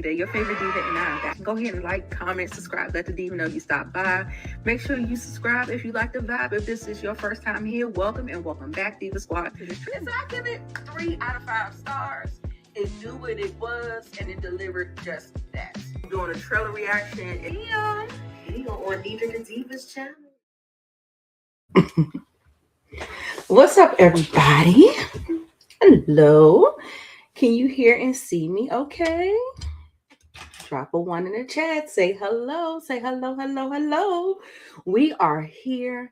Nita, your favorite diva, and I'm back. Go ahead and like, comment, subscribe. Let the diva know you stopped by. Make sure you subscribe if you like the vibe. If this is your first time here, welcome and welcome back, Diva Squad. So I give it 3 out of 5 stars. It knew what it was, and it delivered just that. I'm doing a trailer reaction. Hey, on Nita the Diva's channel. What's up, everybody? Hello. Can you hear and see me okay? Drop a 1 in the chat. Say hello. Say hello, hello, hello. We are here.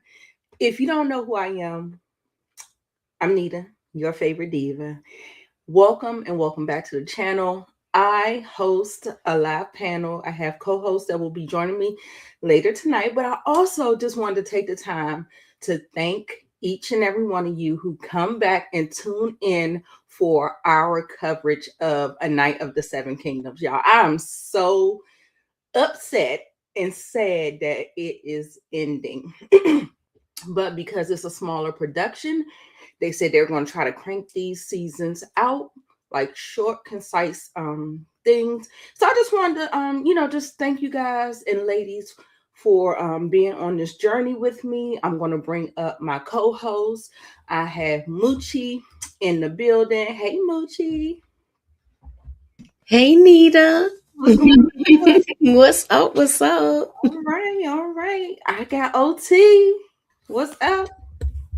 If you don't know who I am, I'm Nita, your favorite diva. Welcome and welcome back to the channel. I host a live panel. I have co-hosts that will be joining me later tonight, but I also just wanted to take the time to thank each and every one of you who come back and tune in for our coverage of A Night of the Seven Kingdoms. Y'all, I'm so upset and sad that it is ending. But because it's a smaller production, they said they're going to try to crank these seasons out like short, concise things. So I just wanted to, just thank you guys and ladies for being on this journey with me. I'm going to bring up my co-host. I have Moochie in the building. Hey, Moochie. Hey, Nita. What's up? What's up? All right. I got OT. What's up?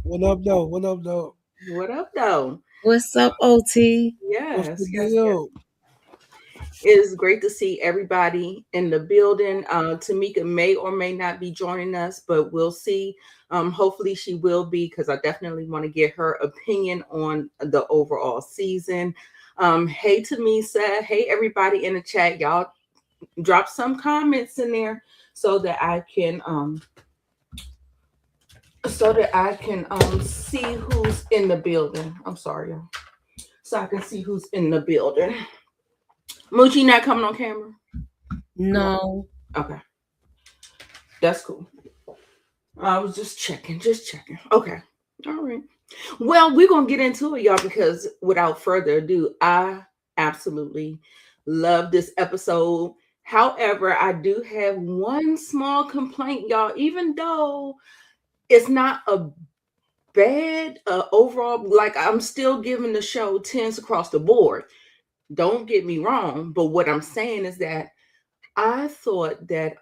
What up, though? What up, though? What up, though? What's up, OT? Yes, What's the yes, deal? yes. It is great to see everybody in the building. Tamika may or may not be joining us, but we'll see. Hopefully she will be, because I definitely want to get her opinion on the overall season. Hey, Tamisa. Hey, everybody in the chat. Y'all drop some comments in there so that I can see who's in the building. I'm sorry, y'all. So I can see who's in the building. Moochie not coming on camera? No. Okay. That's cool. I was just checking. Okay. All right. Well, we're going to get into it, y'all, because without further ado, I absolutely love this episode. However, I do have one small complaint, y'all, even though it's not a bad overall, like I'm still giving the show 10s across the board. Don't get me wrong, but what I'm saying is that I thought that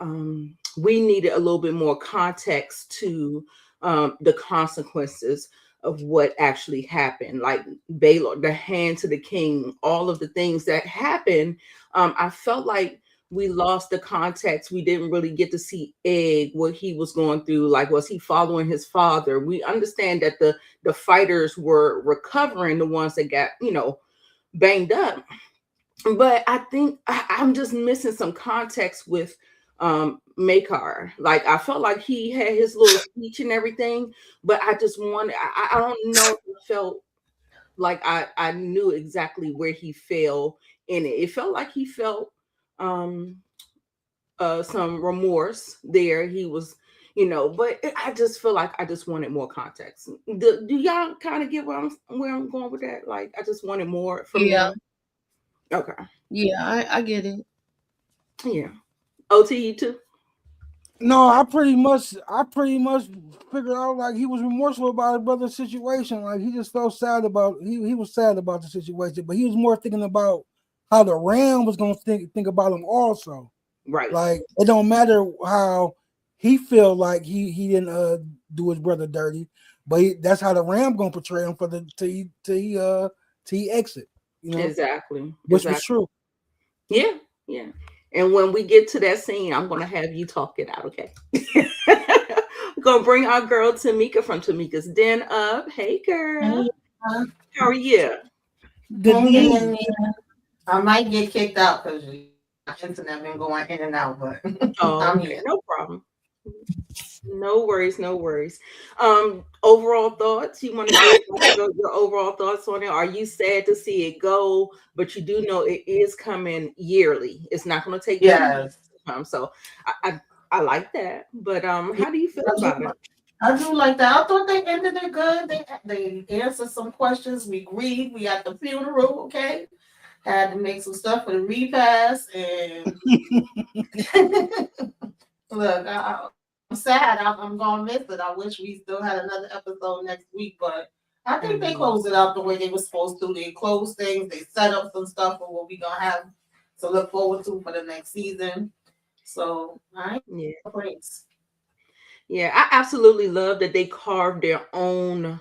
we needed a little bit more context to the consequences of what actually happened, like Baylor, the hand to the king, all of the things that happened. I felt like we lost the context. We didn't really get to see Egg, what he was going through. Like, was he following his father? We understand that the fighters were recovering, the ones that got, banged up. But I think I'm just missing some context with Makar. Like, I felt like he had his little speech and everything, but I just wanted, I don't know if it felt like I knew exactly where he fell in it. It felt like he felt some remorse there. He was, but I just feel like I just wanted more context. Do y'all kind of get where I'm going with that? Like, I just wanted more from them. Okay. Yeah, I get it. Yeah. OT, you too? No, I pretty much figured out like he was remorseful about his brother's situation. Like he just felt sad about he was sad about the situation, but he was more thinking about how the Ram was gonna think about him also. Right. Like it don't matter how he feel like he didn't do his brother dirty, but that's how the Ram gonna portray him for the till he exit. Exactly. Which was true. Yeah. And when we get to that scene, I'm gonna have you talk it out, okay? We're gonna bring our girl Tamika from Tamika's Den up. Hey, girl. Hey, how are you? Good. I might get kicked out because my internet been going in and out, but I'm here. No problem. No worries. Overall thoughts? You want to give your overall thoughts on it? Are you sad to see it go? But you do know it is coming yearly. It's not going to take time. So I like that. But how do you feel about it? I do like that. I thought they ended it good. They answered some questions. We agreed. We at the funeral, okay? had to make some stuff for the repass. And look, I'm sad. I'm gonna miss it. I wish we still had another episode next week, but I think they closed it out the way they were supposed to. They closed things. They set up some stuff for what we gonna have to look forward to for the next season. So Yeah. complaints. Yeah, I absolutely love that they carved their own,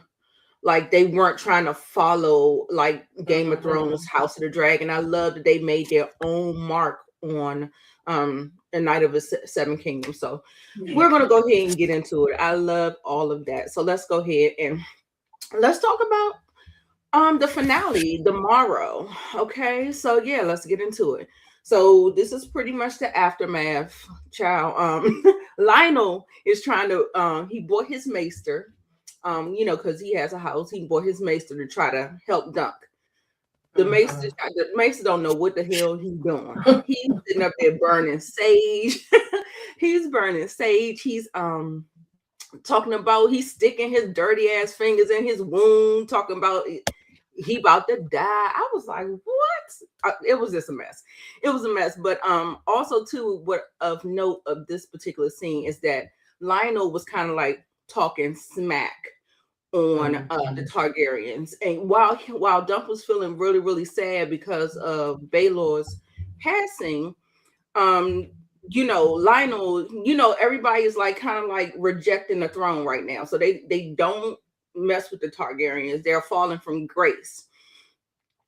like they weren't trying to follow like Game of Thrones, House of the Dragon. I love that they made their own mark on the Night of the Seven Kingdoms. So we're gonna go ahead and get into it. I love all of that. So let's go ahead and let's talk about the finale tomorrow. Okay, so yeah, let's get into it. So this is pretty much the aftermath, child. Lionel is trying to he bought his maester, because he has a house. He bought his maester to try to help Dunk. The maester don't know what the hell he's doing. He's sitting up there burning sage. He's burning sage. He's talking about he's sticking his dirty ass fingers in his wound, talking about he about to die. I was like, what? It was just a mess. It was a mess. But also too, what of note of this particular scene is that Lionel was kind of like talking smack on the Targaryens, and while Dunk was feeling really really sad because of Baelor's passing, Lionel, everybody is like kind of like rejecting the throne right now, so they don't mess with the Targaryens. They're falling from grace.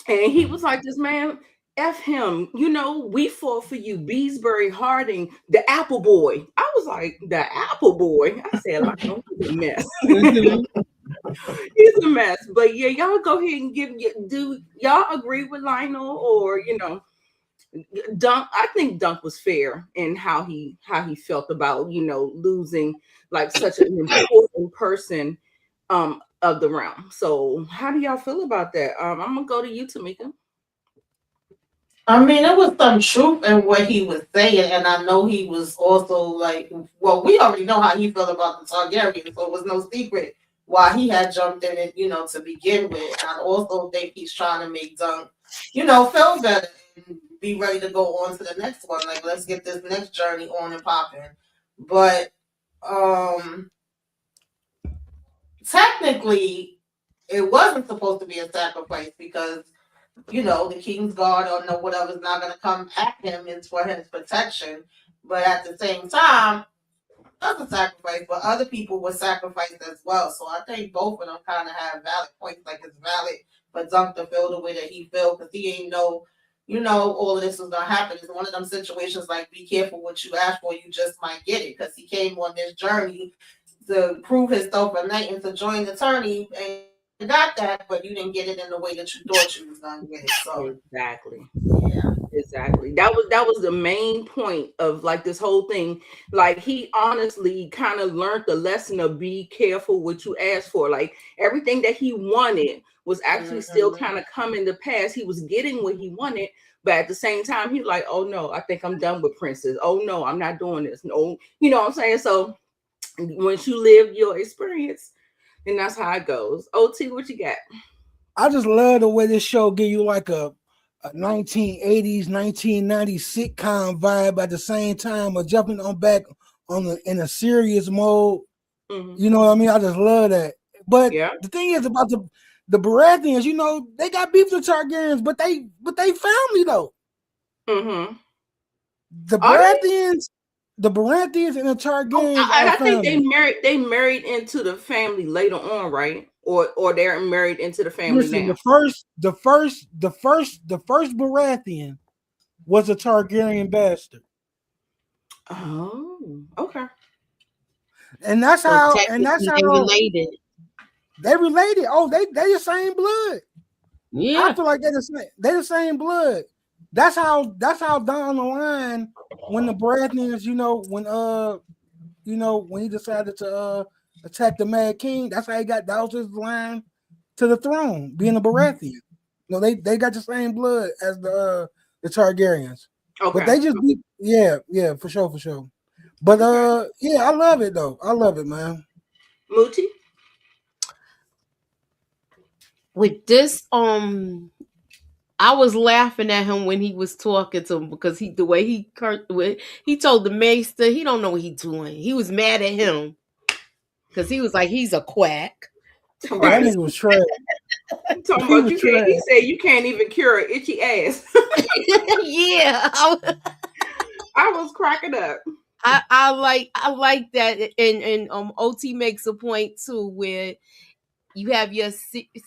And he was like, this man, F him, we fought for you, Beesbury Harding, the apple boy. I was like, the apple boy. I said, Lionel, he's a mess. He's a mess. But yeah, y'all go ahead and do y'all agree with Lionel, or Dunk? I think Dunk was fair in how he felt about losing like such an important person of the realm. So how do y'all feel about that? I'm gonna go to you, Tamika. I mean, there was some truth in what he was saying, and I know he was also like, well, we already know how he felt about the Targaryens, so it was no secret why he had jumped in it, to begin with. I also think he's trying to make Dunk, feel better and be ready to go on to the next one. Like, let's get this next journey on and popping. But technically, it wasn't supposed to be a sacrifice because the king's guard or whatever's not going to come at him. It's for his protection. But at the same time, that's a sacrifice, but other people were sacrificed as well. So I think both of them kind of have valid points. Like, it's valid for Dunk to feel the way that he felt because he ain't know, all of this was going to happen. It's one of them situations like, be careful what you ask for, you just might get it, because he came on this journey to prove himself a knight and to join the tourney, and you got that, but you didn't get it in the way that you thought you was gonna get it. So exactly. Yeah. Exactly. That was the main point of like this whole thing. Like, he honestly kind of learned the lesson of be careful what you ask for. Like, everything that he wanted was actually still kind of coming to pass. He was getting what he wanted, but at the same time, he's like, oh no, I think I'm done with Princess. Oh no, I'm not doing this. No, you know what I'm saying? So once you live your experience, and that's how it goes. OT, what you got? I just love the way this show give you like a 1980s, 1990s sitcom vibe at the same time of jumping on back in a serious mode. Mm-hmm. You know what I mean? I just love that. But the thing is about the Baratheons, they got beef with Targaryens, but they family though. Mm-hmm. The Baratheons and the Targaryens. I think they married into the family later on, right? Or they're married into the family now. The first Baratheon was a Targaryen bastard. Oh, okay. And that's how they related. They related. Oh, they the same blood. Yeah, I feel like they the same blood. That's how down the line when the Baratheons, when he decided to attack the Mad King, that's how that was his line to the throne, being a Baratheon. They got the same blood as the Targaryens. Okay. But they just for sure. But I love it though. I love it, man. Muti? With this I was laughing at him when he was talking to him because the way he he told the maester he don't know what he's doing. He was mad at him because he was like, he's a quack. Oh, that Right. nigga was trash. Talking He about was you can't. He trash. said you can't even cure an itchy ass. Yeah, I was cracking up. I like that, and OT makes a point too where you have your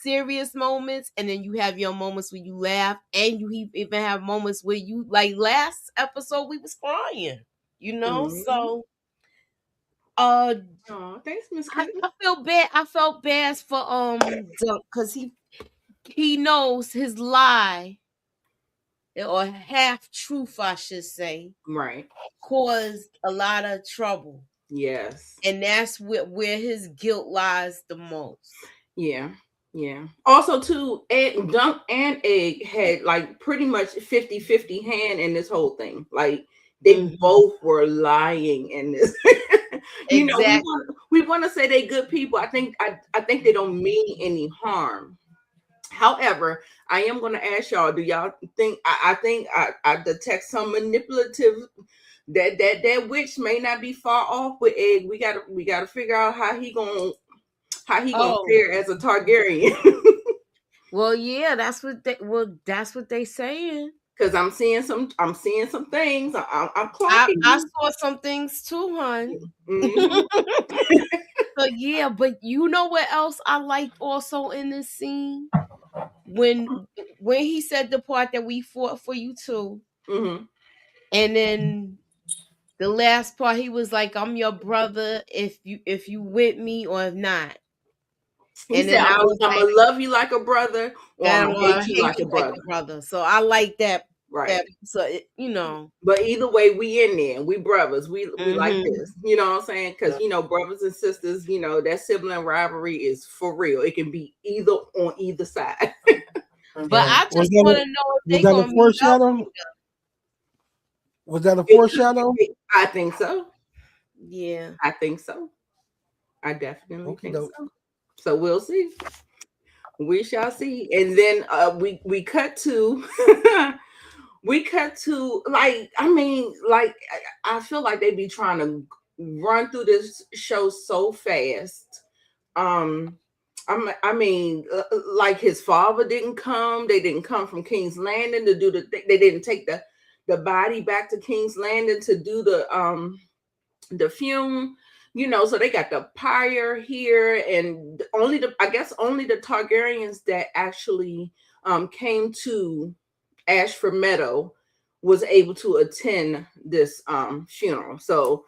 serious moments, and then you have your moments where you laugh, and you even have moments where you, like last episode we was crying, So, Oh, thanks, Miss I, Kitty. I feel bad. I felt bad for Dunk because he knows his lie or half truth, I should say, Right. caused a lot of trouble. Yes. And that's where his guilt lies the most. Yeah. Yeah. Also, too, Dunk and Egg had like pretty much 50-50 hand in this whole thing. Like they both were lying in this. Exactly. We want to say they good people. I think they don't mean any harm. However, I am going to ask y'all: do y'all think? I think I detect some manipulative. That witch may not be far off with Egg. We gotta figure out how he gonna fare as a Targaryen. Well, yeah, that's what they saying. Because I'm seeing some things. I'm clocking. I saw some things too, hon. Mm-hmm. So yeah, but you know what else I liked also in this scene? When he said the part that we fought for you too. Mm-hmm. And then the last part he was like, I'm your brother if you with me or if not. He And said, then I was I'm like, gonna love you like a brother, or I'm gonna hate you like a brother. So I like that. Right. So But either way, we in there. We brothers. We like this. You know what I'm saying? Because brothers and sisters. That sibling rivalry is for real. It can be on either side. But I just want to know if they gonna meet up. Was that a foreshadow? I think so. Yeah, I think so. I definitely think dope. so. So we'll see. We shall see. And then we cut to like, I mean, like I feel like they be trying to run through this show so fast. I mean, like his father didn't come. They didn't come from King's Landing to do the thing. They didn't take the body back to King's Landing to do the fume. So they got the pyre here, and only the Targaryens that actually came to Ashford Meadow was able to attend this funeral. So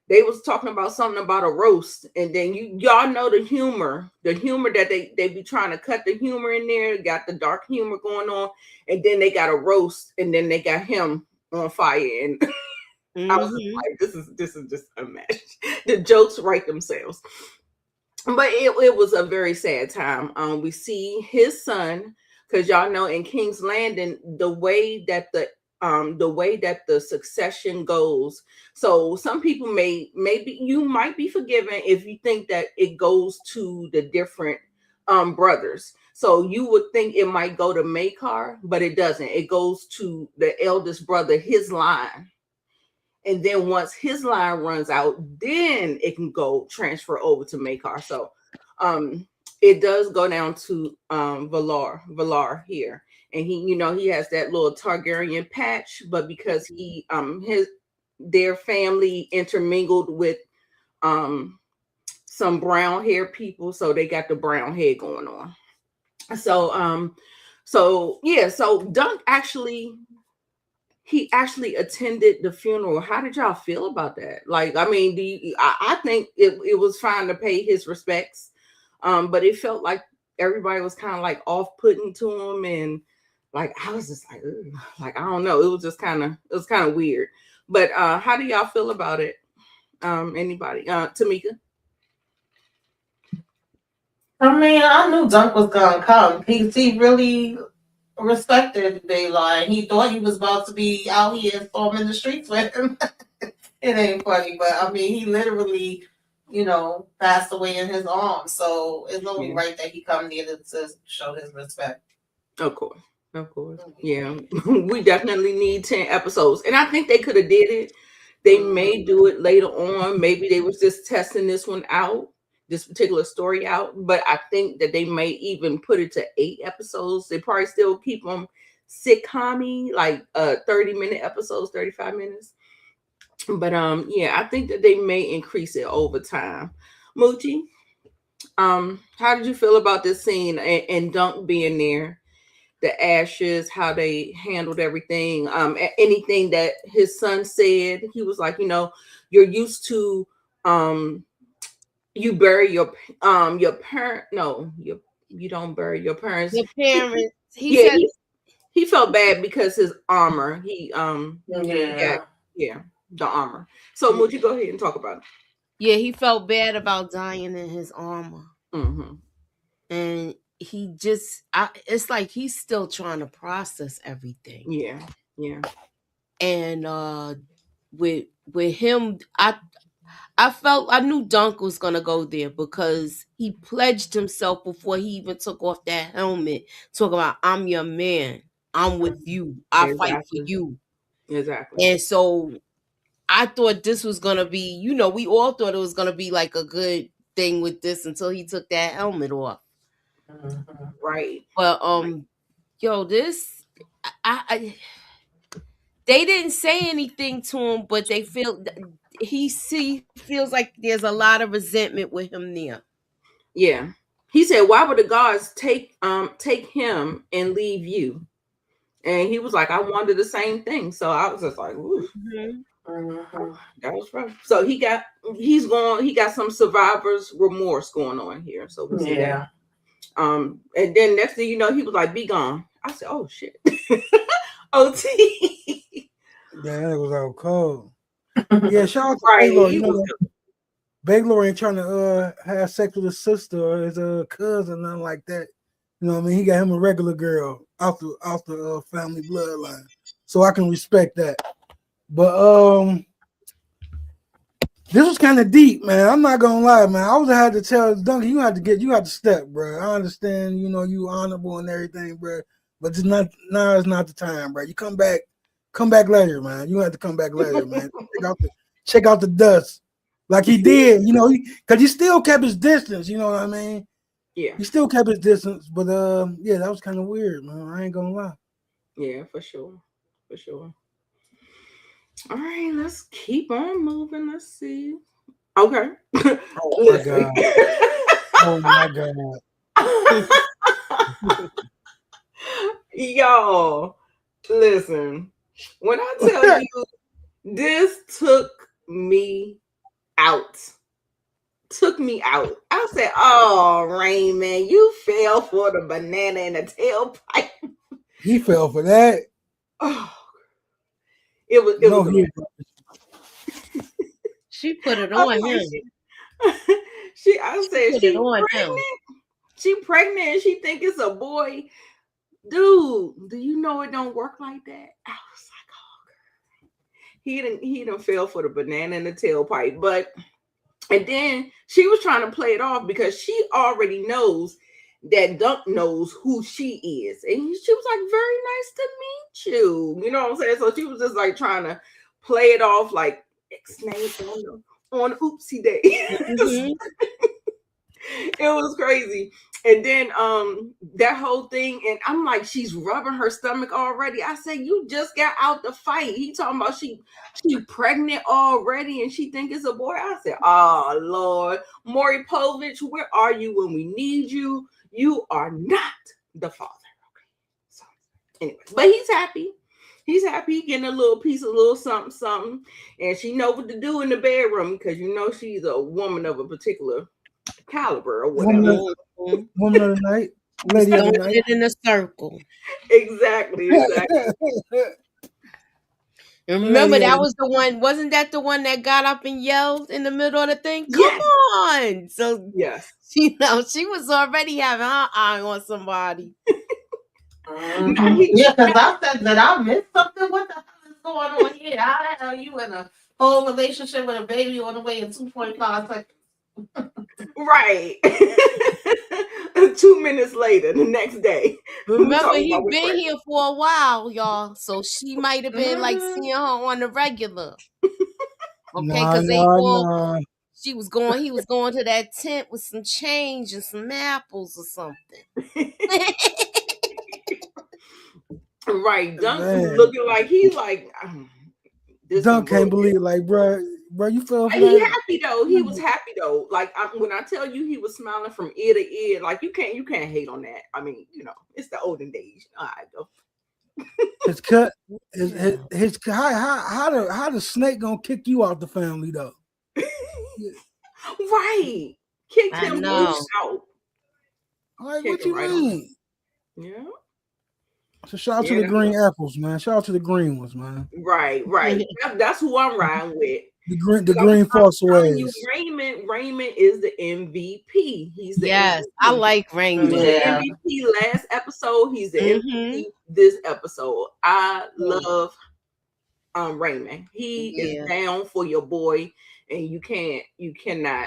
they was talking about something about a roast, and then y'all know the humor that they be trying to cut the humor in there. Got the dark humor going on, and then they got a roast, and then they got him on fire. And I was like, this is just a mess. The jokes write themselves. But it was a very sad time. We see his son, because y'all know in King's Landing the way that the succession goes. So some people maybe you might be forgiven if you think that it goes to the different brothers. So you would think it might go to Maekar, but it doesn't. It goes to the eldest brother, his line. And then once his line runs out, then it can go transfer over to Maekar. So it does go down to Valar here. And he has that little Targaryen patch, but because their family intermingled with some brown hair people, so they got the brown hair going on. So Dunk actually attended the funeral. How did y'all feel about that? Like, I mean, I think it was fine to pay his respects, but it felt like everybody was kind of like off-putting to him, and like I was just like, ugh. Like I don't know, it was kind of weird. But how do y'all feel about it? Anybody? Tamika? I mean, I knew Dunk was gonna come. He really respected Daylight. He thought he was about to be out here storming the streets with him. It ain't funny, but I mean, he literally, passed away in his arms. So it's only right that he come near to show his respect. Of course. Of course. Yeah. We definitely need 10 episodes. And I think they could have did it. They may do it later on. Maybe they was just testing this one out, this particular story out. But I think that they may even put it to 8 episodes. They probably still keep them sitcom-y, like 30-minute episodes, 35 minutes. But yeah, I think that they may increase it over time. Moochie, how did you feel about this scene and Dunk being there? The ashes, how they handled everything, anything that his son said, he was like, you're used to, you bury your parent. No, you don't bury your parents. Your parents. He Yeah, said he felt bad because his armor. Yeah. Yeah, the armor. So, Moochie, go ahead and talk about it. Yeah, he felt bad about dying in his armor. Mm-hmm. And he just it's like he's still trying to process everything. Yeah. And with him, I knew Dunk was gonna go there because he pledged himself before he even took off that helmet, talking about, I'm your man, I'm with you, I fight for you. Exactly. And so I thought this was gonna be, we all thought it was gonna be like a good thing with this until he took that helmet off. Right. But this I they didn't say anything to him, but they feels like there's a lot of resentment with him there. Yeah. He said, why would the gods take him and leave you? And he was like, I wanted the same thing. So I was just like, ooh. That was rough. So he got some survivor's remorse going on here. So we see that. And then next thing you know, he was like, be gone. I said, oh shit. OT. Yeah, that was all cold. Yeah, shout out to Right. Baylor. Baylor ain't trying to have sex with his sister or his cousin, nothing like that. You know what I mean? He got him a regular girl off the family bloodline. So I can respect that. But this was kind of deep, man. I'm not gonna lie, man. I would have had to tell Duncan, you have to step, bro. I understand, you honorable and everything, bro. But it's not now. It's not the time, bro. You come back later, man. You have to come back later, man. Check out the dust, like he did, because he still kept his distance. You know what I mean? Yeah. He still kept his distance, but yeah, that was kind of weird, man. I ain't gonna lie. Yeah, for sure. All right, let's keep on moving. Let's see. Okay. Oh my god. Oh my god. Y'all, listen. When I tell you, this took me out. I said, "Oh, Raymond, you fell for the banana in the tailpipe." He fell for that. Oh, it was. She put it on him. I said she pregnant. She pregnant and she think it's a boy. Dude, do you know it don't work like that? I was like, oh, girl. He didn't fell for the banana in the tailpipe. And then she was trying to play it off because she already knows that Dunk knows who she is. And she was like, very nice to meet you. You know what I'm saying? So she was just like trying to play it off like ex-name on Oopsie Day. Mm-hmm. It was crazy. And then that whole thing, and I'm like, she's rubbing her stomach already. I said, you just got out the fight. He talking about she pregnant already and she think it's a boy. I said, oh Lord, Maury Povich, where are you when we need you? You are not the father. Okay. So anyway, but he's happy. He's happy getting a little piece, a little something, and she know what to do in the bedroom because she's a woman of a particular caliber or whatever. Woman of the night, lady of the night. In a circle. Exactly. And remember, that was the one. Wasn't that the one that got up and yelled in the middle of the thing? Come on! So yes, she was already having her eye on somebody. Yeah, because I said that I missed something. What the hell is going on here? How the hell are you in a whole relationship with a baby on the way in 2.5 seconds? Right. 2 minutes later, the next day. Remember, talking he about with been Fred. here for a while, y'all. So she might have been like seeing her on the regular. Okay, Nah, because they nah, all nah. he was going to that tent with some change and some apples or something. Right, Dunk Man, looking like he like this some Dunk can't bullshit. believe, like, bro, you fell for He that? happy though. He was happy though. Like when I tell you he was smiling from ear to ear, like you can't hate on that. I mean, it's the olden days. All right, go. His cut, Yeah. his how the snake gonna kick you out the family though? Right, kicked I him know. out. Like, Kick what him you right on. mean? Yeah. So shout out to Yeah, the green apples, man. Shout out to the green ones, man. right. That's who I'm riding with. The 'Cause green I'm false telling you, ways. Raymond is the MVP. He's the Yes, I MVP. like He Raymond. was the Yeah. MVP last episode. He's the Mm-hmm. MVP this episode. I love Raymond. He is Yeah. down for your boy, and you cannot, you can't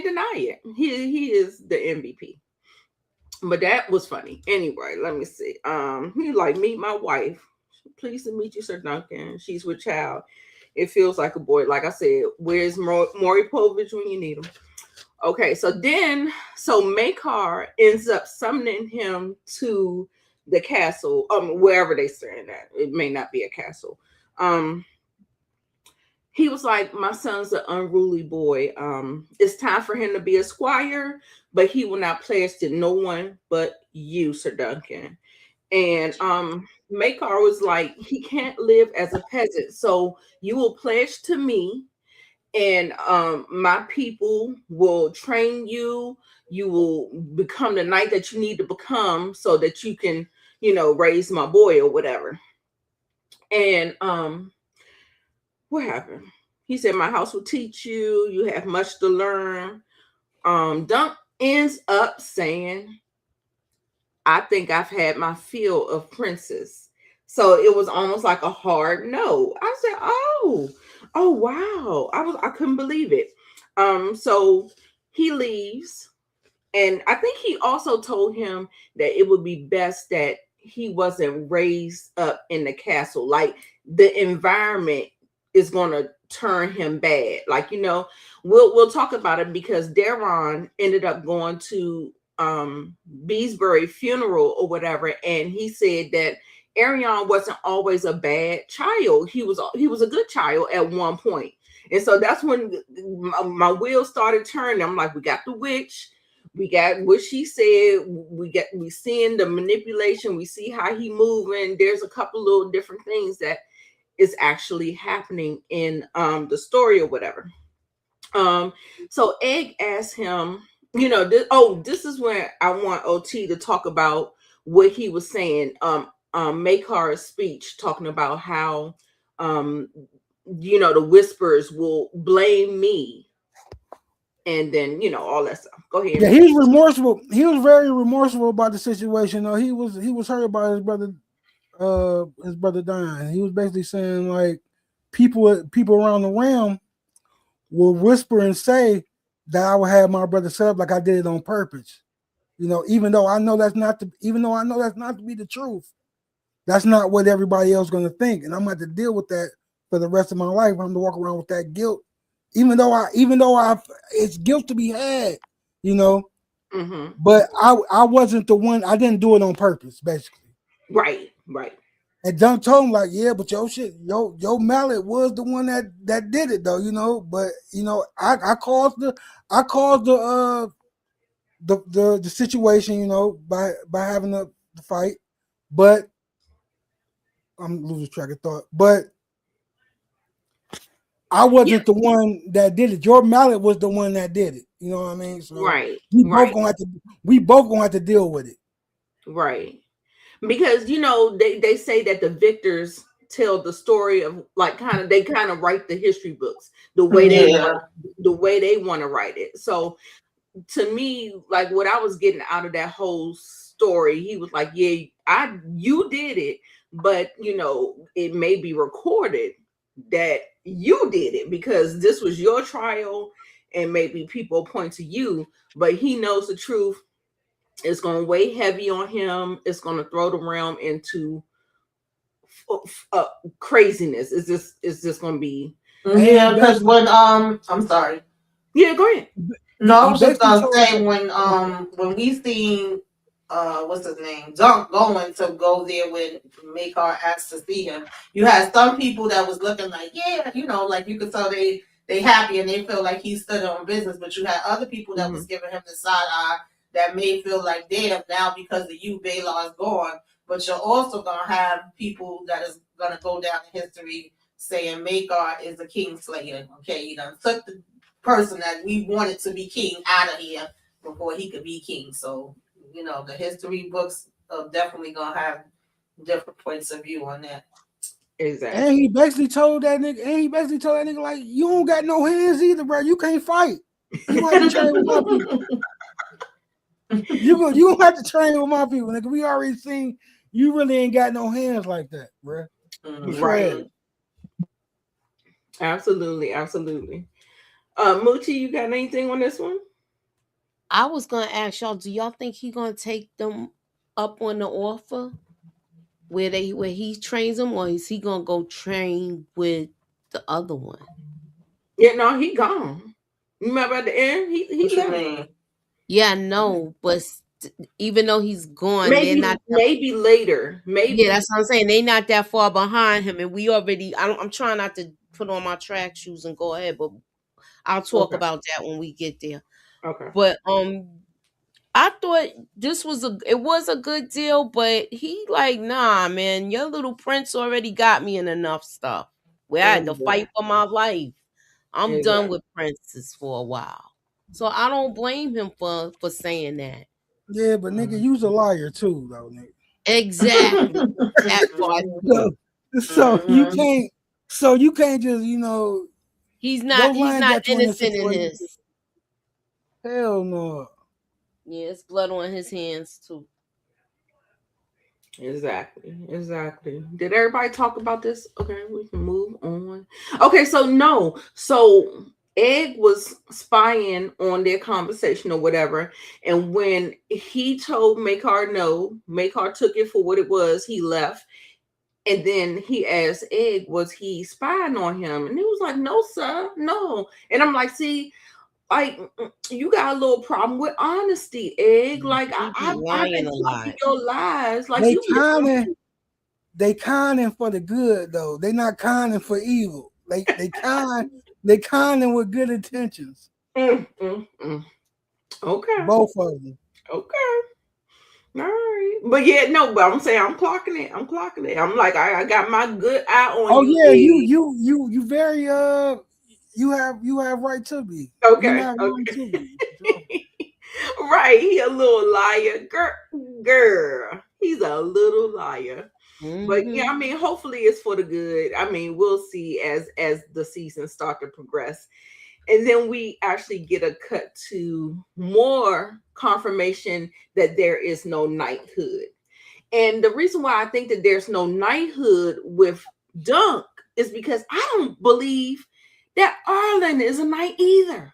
deny it. He is the MVP. But that was funny. Anyway, let me see. He like, meet my wife. Pleased to meet you, Sir Duncan. She's with child. It feels like a boy. Like I said, where's Maury Povich when you need him? Okay, so Makar ends up summoning him to the castle, wherever they staying at. It may not be a castle. He was like, my son's an unruly boy. It's time for him to be a squire, but he will not pledge to no one but you, Sir Duncan. And Makar was like, he can't live as a peasant, so you will pledge to me, and my people will train you. You will become the knight that you need to become so that you can, raise my boy or whatever. And what happened? He said, my house will teach you. You have much to learn. Dunk ends up saying, I think I've had my fill of princes. So it was almost like a hard no. I said, oh wow. I couldn't believe it. So he leaves, and I think he also told him that it would be best that he wasn't raised up in the castle. Like the environment is gonna turn him bad. Like, we'll talk about it because Daron ended up going to Beesbury funeral or whatever, and he said that Arion wasn't always a bad child. He was a good child at one point. And so that's when my wheels started turning. I'm like, we got the witch, we got what she said, we seeing the manipulation, we see how he moving. There's a couple little different things that is actually happening in the story or whatever. So Egg asked him, this is when I want OT to talk about what he was saying. Makar's speech talking about how the whispers will blame me, and then all that stuff. Go ahead. Yeah, he was remorseful. He was very remorseful about the situation. Though he was hurt about his brother dying. He was basically saying like people around the realm will whisper and say that I would have my brother set up like I did it on purpose. Even though I know that's not to be the truth. That's not what everybody else is gonna think, and I'm gonna have to deal with that for the rest of my life. I'm gonna walk around with that guilt, even though it's guilt to be had, Mm-hmm. But I wasn't the one. I didn't do it on purpose, basically. Right. And Dunk told him like, yeah, but your mallet was the one that did it though, But I caused the situation, by having the fight, but I'm losing track of thought. But I wasn't the one that did it. Your mallet was the one that did it. You know what I mean? So Right. we both gonna have to deal with it. Right. Because they say that the victors tell the story of like they kind of write the history books the way they want to write it. So to me, like what I was getting out of that whole story, he was like, yeah, you did it, but it may be recorded that you did it because this was your trial, and maybe people point to you, but he knows the truth. It's going to weigh heavy on him. It's going to throw the realm into craziness. Is this going to be? Yeah, because when I'm sorry. Yeah, go ahead. No, I He was just basically gonna told say when we seen what's his name, Dunk going to go there when Makar asked to see him, you had some people that was looking like, yeah, like you could tell they happy and they feel like he stood on business, but you had other people that was giving him the side eye that may feel like, damn, now because of you, Baylor is gone. But you're also gonna have people that is gonna go down in history saying Makar is a king slayer. Okay, you done took the person that we wanted to be king out of here before he could be king. So, the history books are definitely gonna have different points of view on that. Exactly. And he basically told that nigga, like, you don't got no hands either, bro. You can't fight. You gonna have to train with my people. You gonna have to train with my people, nigga. We already seen you really ain't got no hands like that, bro. Right. Absolutely. Moochie, you got anything on this one? I was gonna ask y'all, do y'all think he gonna take them up on the offer where he trains them, or is he gonna go train with the other one? Yeah, no, he gone. You remember at the end, he What you left. mean? Yeah, no, but even though he's gone, they're Maybe not. maybe later. Maybe. Yeah, that's what I'm saying. They not that far behind him, and we already. I'm trying not to put on my track shoes and go ahead, but I'll talk Okay. about that when we get there. Okay. But I thought it was a good deal, but he like, nah, man, your little prince already got me in enough stuff where I had to fight for my life. I'm done with princes for a while, so I don't blame him for saying that. Yeah, but nigga, you's a liar too, though, nigga. Exactly. That part too. So you can't just He's your not line got you in this innocent in situation. his. Hell no. Yeah, it's blood on his hands too. Exactly. Did everybody talk about this? Okay, we can move on. Okay, so Egg was spying on their conversation or whatever, and when he told Makar no, Makar took it for what it was. He left, and then he asked Egg, was he spying on him? And he was like, no, sir, no. And I'm like, see, like, you got a little problem with honesty, Egg. Like, I've Lying been a telling lot. your lies. Like, They conning for the good though. They not conning for evil. They conning with good intentions. Okay. Both of them. Okay. All right. But yeah, no, but I'm saying I'm clocking it. I'm like, I got my good eye on Oh you. yeah, Egg. you very you have right to be. You're Okay. not wrong to be. Right. He a little liar. Girl. He's a little liar. But yeah, I mean, hopefully it's for the good. I mean, we'll see as the season start to progress. And then we actually get a cut to more confirmation that there is no knighthood. And the reason why I think that there's no knighthood with Dunk is because I don't believe that Arlen is a knight either.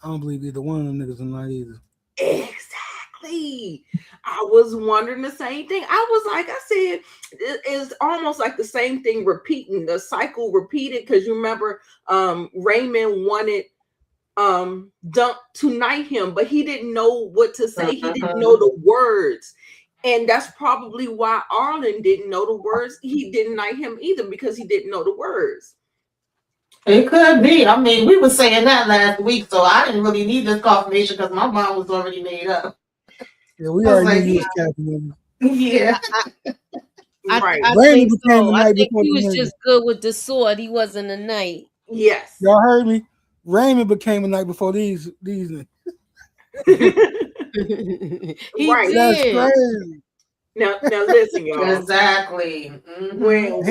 I don't believe either one of them niggas are not either. Exactly. I was wondering the same thing. I was like, I said, it's almost like the same thing repeating, the cycle repeated. Because you remember Raymond wanted Dunk to knight him, but he didn't know what to say. He didn't know the words. And that's probably why Arlen didn't know the words. He didn't knight him either because he didn't know the words. It could be. I mean, we were saying that last week, so I didn't really need this confirmation because my mind was already made up. Yeah, we already knew you was Captain. Yeah. I Raymond think became so. a I knight think before he the was nigga. just good with the sword. He wasn't a knight. Yes. Y'all heard me? Raymond became a knight before these niggas. He Right. did. That's crazy. Now listen, y'all. Exactly. When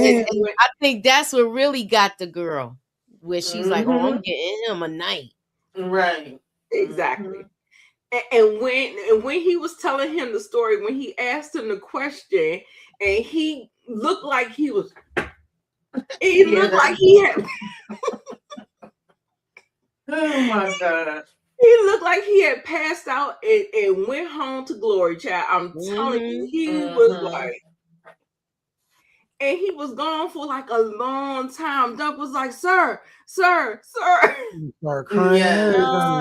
I think that's what really got the girl, where she's like, "Oh, I'm getting him a knight." Right. Exactly. And when he was telling him the story, when he asked him the question, and he looked like he was, looked like he had. Oh my god. He looked like he had passed out and went home to glory, child. I'm telling you, he was like, and he was gone for like a long time. Doug was like, sir. Start crying and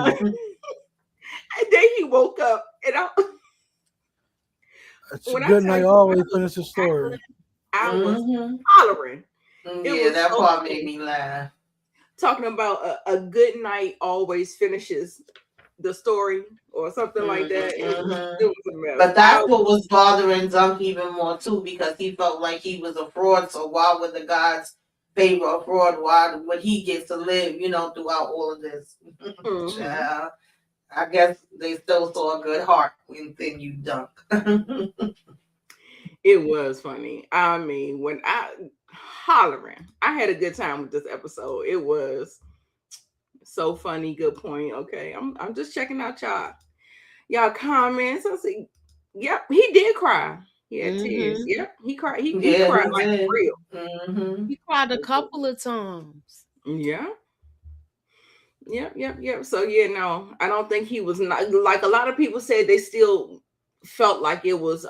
everything. And then he woke up, and It's when I good tell night. you, Always finish the story. I was hollering. Yeah, that so part funny. made me laugh. Talking about a good night always finishes the story or something like that. It was a mess. But that's what was bothering Dunk even more too, because he felt like he was a fraud. So why would the gods favor a fraud? Why would he get to live, throughout all of this? Child, I guess they still saw a good heart within you, Dunk. It was funny. I mean, when hollering, I had a good time with this episode. It was so funny. Good point. Okay, I'm just checking out y'all comments. I see. Yep, he did cry. He had tears. Yep, he cried. He cried he like did. real. He cried a couple of times. Yeah. Yep. So no, I don't think he was not like a lot of people said they still felt like it was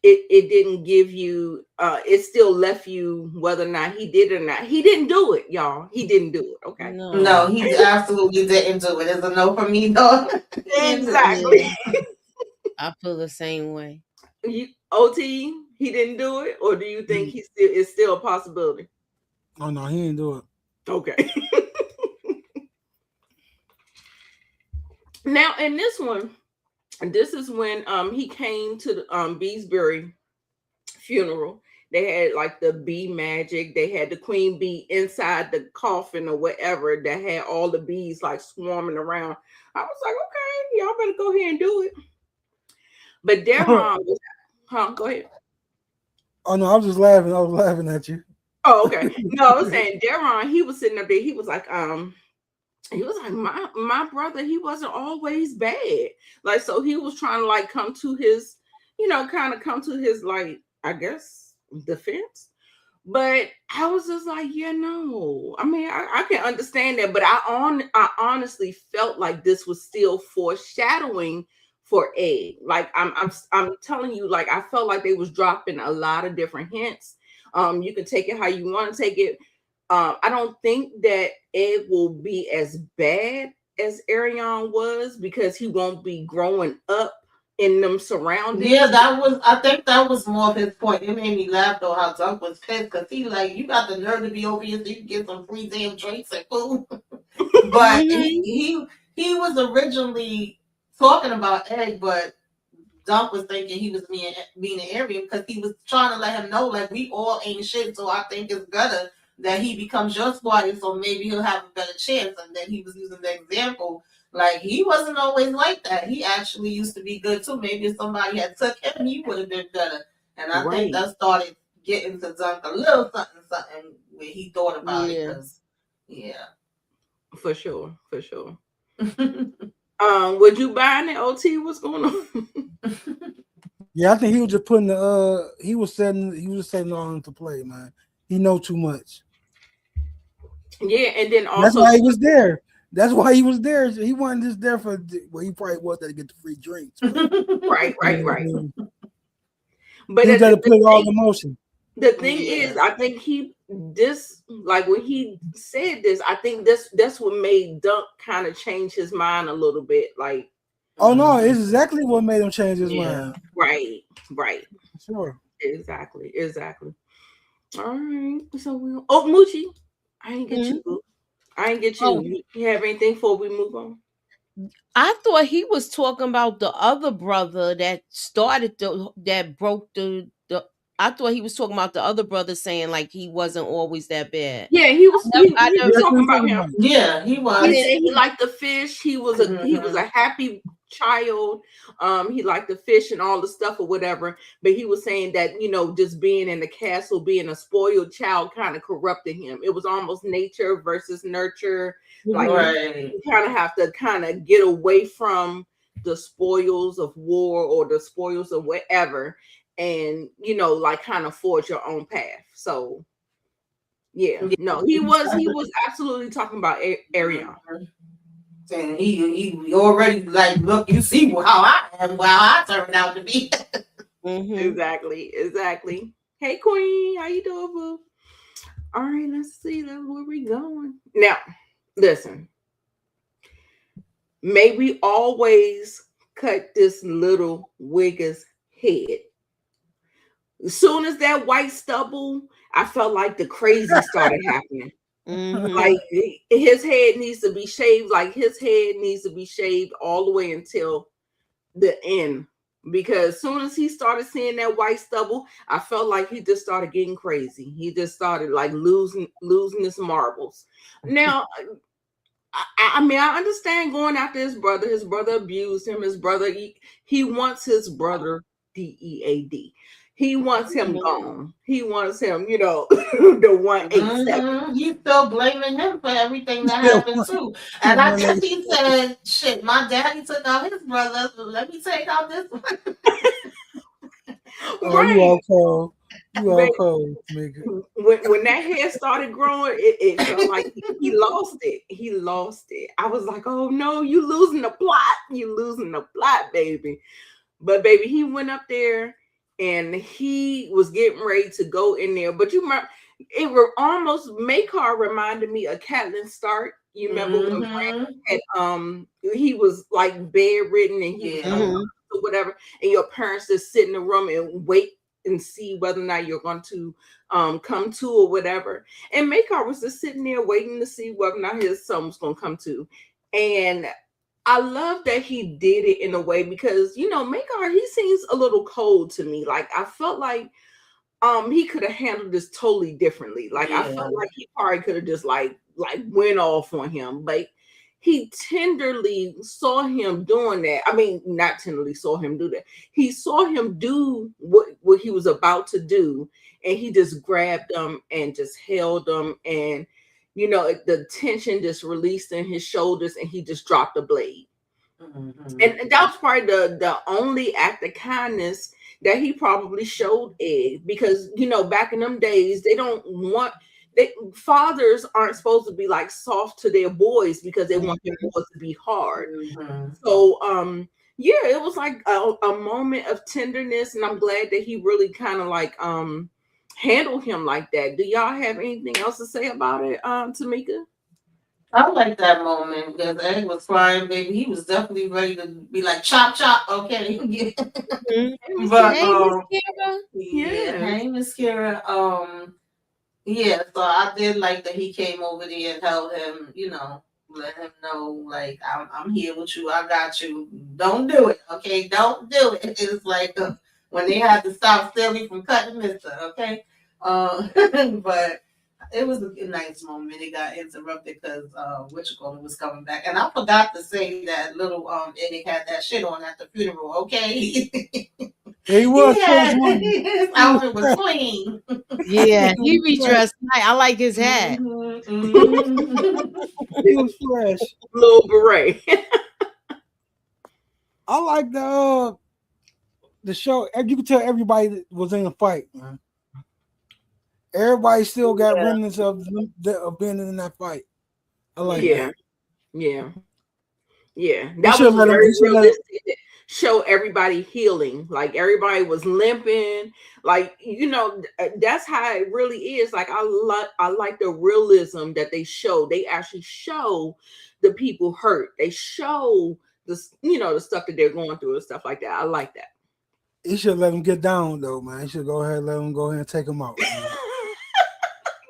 it didn't give you it still left you whether or not he did or not. He didn't do it, y'all. He didn't do it. Okay. No, he absolutely didn't do it. It's a no for me, though. Exactly. I feel the same way. OT, he didn't do it, or do you think it's still a possibility? Oh no, he didn't do it. Okay. Now in this one, this is when he came to the Beesbury funeral. They had like the bee magic. They had the queen bee inside the coffin or whatever that had all the bees like swarming around. I was like, okay, y'all better go ahead and do it. But Deron was, go ahead. Oh no, I was just laughing. I was laughing at you. Oh, okay. No, I was saying Deron, he was sitting up there. He was like, my brother, he wasn't always bad. Like, so he was trying to like come to his, kind of come to his like, I guess, defense. But I was just like, no. I mean, I can understand that, but I honestly felt like this was still foreshadowing for Egg. Like I'm telling you, like I felt like they was dropping a lot of different hints. You can take it how you want to take it. I don't think that Egg will be as bad as Arion was because he won't be growing up in them surroundings. Yeah, I think that was more of his point. It made me laugh though how Dunk was pissed because he like, you got the nerve to be over here so you can get some free damn drinks and food. But he was originally talking about Egg, but Dunk was thinking he was being an Aryan because he was trying to let him know like we all ain't shit. So I think it's better that he becomes your squire, so maybe he'll have a better chance. And then he was using the example. Like, he wasn't always like that. He actually used to be good, too. Maybe if somebody had took him, he would have been better. And I think that started getting to Dunk a little something where he thought about it. Cause, For sure. Would you buy it, OT? What's going on? Yeah, I think he was just putting he was setting on to play, man. He know too much. Yeah, and then also that's why he was there. That's why he was there. He wasn't just there for he probably was there to get the free drinks. Right. But he got to put all the motion. The thing is, I think like when he said this, I think that's what made Dunk kind of change his mind a little bit. Like, oh no, it's exactly what made him change his mind. Right. Sure. Exactly. All right. So Moochie, I ain't get you. I ain't get you. Oh. You have anything before we move on? I thought he was talking about the other brother that started that broke the. I thought he was talking about the other brother saying like he wasn't always that bad. Yeah, he was. He was talking about him. Yeah, he was. He said he liked the fish. He was a happy child. He liked the fish and all the stuff or whatever. But he was saying that just being in the castle, being a spoiled child, kind of corrupted him. It was almost nature versus nurture. Like you kind of have to kind of get away from the spoils of war or the spoils of whatever, and like kind of forge your own path. So no, he was absolutely talking about Arion. And he already like, look, you see how I am, how I turned out to be. Exactly. Hey, Queen, how you doing, boo? All right, let's see. That's where we going now. Listen, may we always cut this little wigger's head. As soon as that white stubble, I felt like the crazy started happening. Like his head needs to be shaved. Like his head needs to be shaved all the way until the end. Because as soon as he started seeing that white stubble, I felt like he just started getting crazy. He just started like losing his marbles. Now, I mean, I understand going after his brother. His brother abused him. His brother, he wants his brother DEAD. He wants him gone. He wants him, the 187. He's still blaming him for everything that happened too. And I guess he said, "Shit, my daddy took out his brother. So let me take out this one." Oh, you all cold. You all cold, nigga. When that hair started growing, it felt like he lost it. He lost it. I was like, oh no, you losing the plot. You losing the plot, baby. But baby, he went up there and he was getting ready to go in there. But you remember, it were almost Makar reminded me of Catelyn Stark. You remember when Bran had he was like bedridden and he was or whatever, and your parents just sit in the room and wait and see whether or not you're going to come to or whatever. And Makar was just sitting there waiting to see whether or not his son was going to come to. And I love that he did it in a way because, Makar, he seems a little cold to me. Like, I felt like he could have handled this totally differently. Like, I felt like he probably could have just like went off on him. But he tenderly saw him doing that. I mean, not tenderly saw him do that. He saw him do what he was about to do. And he just grabbed him and just held him. And, the tension just released in his shoulders and he just dropped the blade. And that was probably the only act of kindness that he probably showed Ed. Because, back in them days, fathers aren't supposed to be like soft to their boys because they want their boys to be hard. So it was like a moment of tenderness, and I'm glad that he really kind of like handled him like that. Do y'all have anything else to say about it, Tamika? I like that moment because Ed was crying, baby. He was definitely ready to be like, chop, chop, okay. But hey, Miss Kira. So I did like that he came over there and held him, let him know, like, I'm here with you. I got you. Don't do it, okay? Don't do it. It's like when they had to stop Stanley from cutting Mister, okay? But it was a nice moment. It got interrupted because Witchcomb was coming back. And I forgot to say that little Eddie had that shit on at the funeral, okay? He was his outfit was clean. Yeah, he redressed. I like his hat. He was fresh. Little beret. I like the show. You could tell everybody was in a fight, man. Everybody still got remnants of being in that fight. I like that. Yeah. That was very realistic. Show everybody healing. Like everybody was limping. Like, that's how it really is. Like I like the realism that they show. They actually show the people hurt. They show the stuff that they're going through and stuff like that. I like that. He should let him get down though, man. He should let him go ahead and take him out.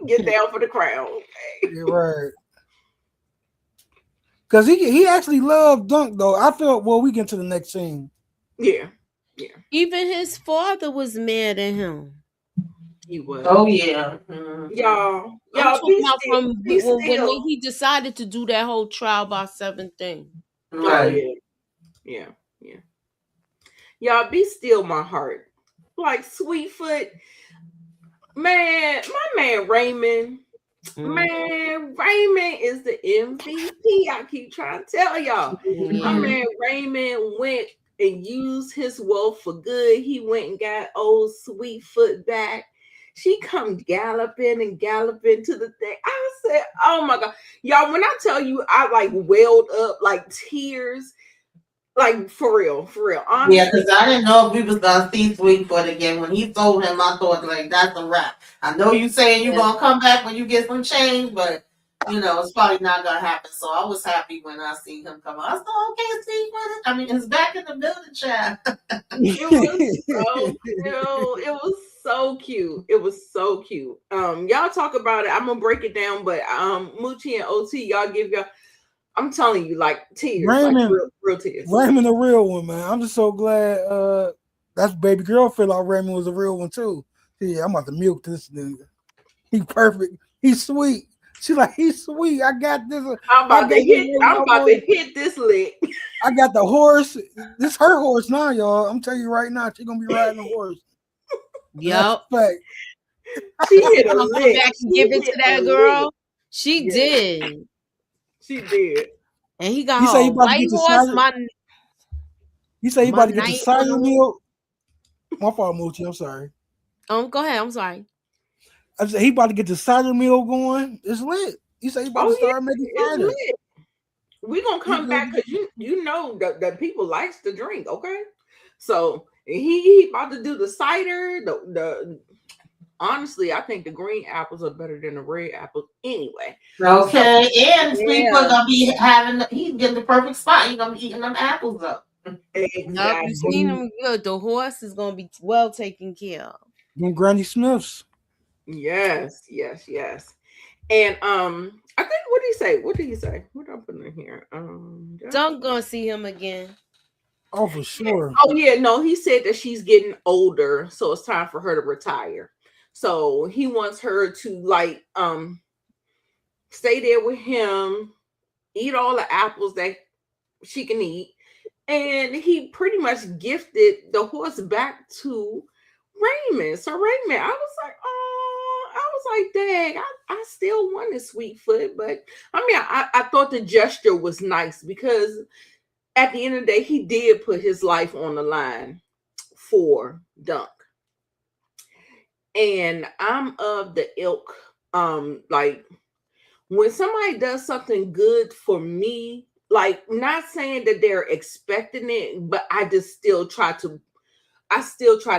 Get down for the crown. Okay. You're right. Because he actually loved Dunk though. I felt we get to the next scene. Yeah. Even his father was mad at him. He was. Oh yeah. Y'all when he decided to do that whole trial by 7 thing. Right. Oh, yeah. Y'all be still my heart. Like Sweetfoot. Man, my man Raymond. Man, Raymond is the MVP. I keep trying to tell y'all. My man Raymond went and used his wealth for good. He went and got old Sweetfoot back. She come galloping to the thing. I said, "Oh my god, y'all!" When I tell you, I like welled up, like tears, like for real, Yeah, honestly. because I didn't know if we was gonna see Sweetfoot again. When he told him, I thought like that's a wrap. I know you saying you're gonna come back when you get some change, but you know it's probably not gonna happen. So I was happy when I seen him come. I said, okay, Sweetfoot. I mean, it's back in the building, child. It was so cute. It was so cute. It was so cute. Y'all talk about it. I'm gonna break it down, but Moochie and OT, y'all give y'all. I'm telling you, like tears, like Raymond, real tears. Raymond, a real one, man. I'm just so glad. That's baby girl feel like Raymond was a real one too. Yeah, I'm about to milk this nigga. He perfect. He's sweet. She like he's sweet. I got this. I'm about to hit this lick. I got the horse. This her horse now, y'all. I'm telling you right now, she gonna be riding a horse. Yep. Fact. She hit a Come lick. back and give it to that girl. She did. She did. And he got He said he her about to white get the horse. cider. He said he my about to get the knight cider on the meal. My fault, Moochie. I'm sorry. Go ahead. I'm sorry. I said he about to get the cider meal going. It's lit. He said he about to start making cider. We gonna come back because you know that people likes to drink, okay? So he about to do the cider. The honestly, I think the green apples are better than the red apples anyway. Okay, and Sweetfoot gonna be he's getting the perfect spot. He's gonna be eating them apples up. Exactly. Nope, you seen him good. The horse is gonna be well taken care of. Them Granny Smiths. Yes. And I think what did he say? What did he say? What I'm putting in here? Don't gonna see him again. Oh, for sure. Oh yeah, no, he said that she's getting older, so it's time for her to retire. So he wants her to like stay there with him, eat all the apples that she can eat. And he pretty much gifted the horse back to Raymond. So Raymond, I was like, oh, I was like, dang, I still wanted Sweetfoot, but I mean, I thought the gesture was nice because at the end of the day, he did put his life on the line for Dunk. And I'm of the ilk, like when somebody does something good for me, like not saying that they're expecting it, but I still try to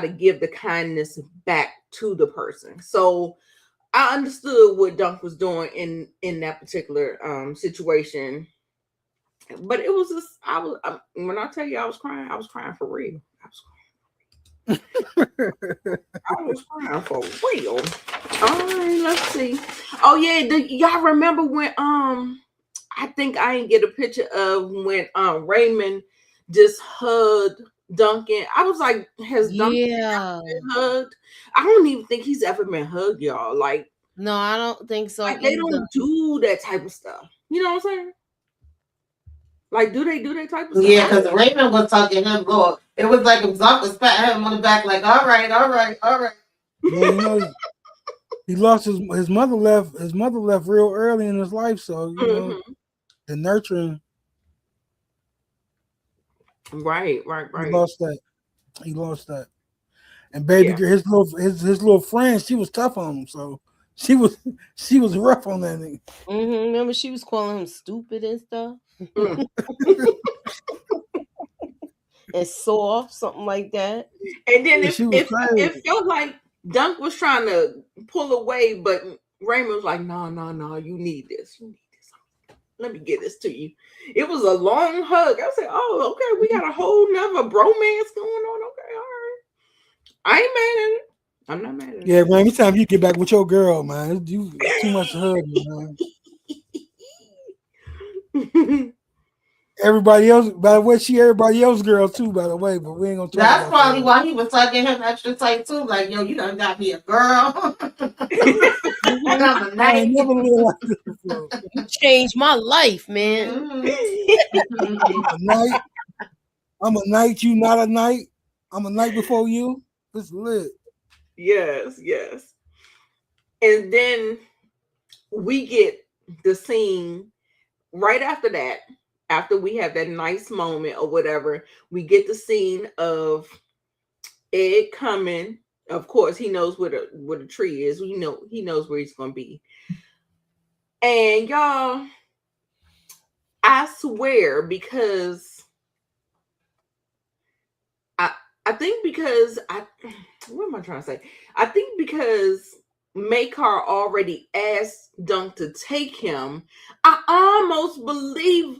give the kindness back to the person. So I understood what Dunk was doing in that particular situation. But it was just when I tell you I was crying for real. I was crying for real. All right, let's see. Oh yeah, y'all remember when I think I didn't get a picture of when Raymond just hugged Duncan. I was like, has Duncan ever been hugged? I don't even think he's ever been hugged, y'all. Like, no, I don't think so. Like, they don't do that type of stuff. You know what I'm saying? Like, do they do that type of stuff? Yeah, because Raymond was tugging him, Lord. It was like if Zuck was patting him on the back, like, all right. Well, you know, he lost his mother left. His mother left real early in his life, so you know, the nurturing. Right. He lost that. And baby girl, his little friend, she was tough on him, so she was rough on that nigga. Remember, she was calling him stupid and stuff. And soft, something like that. And then it felt like Dunk was trying to pull away, but Raymond was like, no, you need this. Let me get this to you. It was a long hug. I said, oh, okay, we got a whole nother bromance going on. Okay, all right. I ain't mad at it. I'm not mad at it. Yeah, man, every time you get back with your girl, man, you too much to hug, man. Everybody else, by the way, everybody else's girl too, by the way, but we ain't gonna talk That's about probably why he was tugging him extra tight too. Like, yo, you done got me a girl. And I'm a knight. You changed my life, man. I'm a knight, you not a knight. I'm a knight before you. It's lit. Yes. And then we get the scene right after that. After we have that nice moment or whatever, we get the scene of Ed coming Of course, he knows where the tree is. He knows where he's gonna be. And y'all, I swear, because I I think because I what am I trying to say? I think because Makar already asked Dunk to take him, I almost believe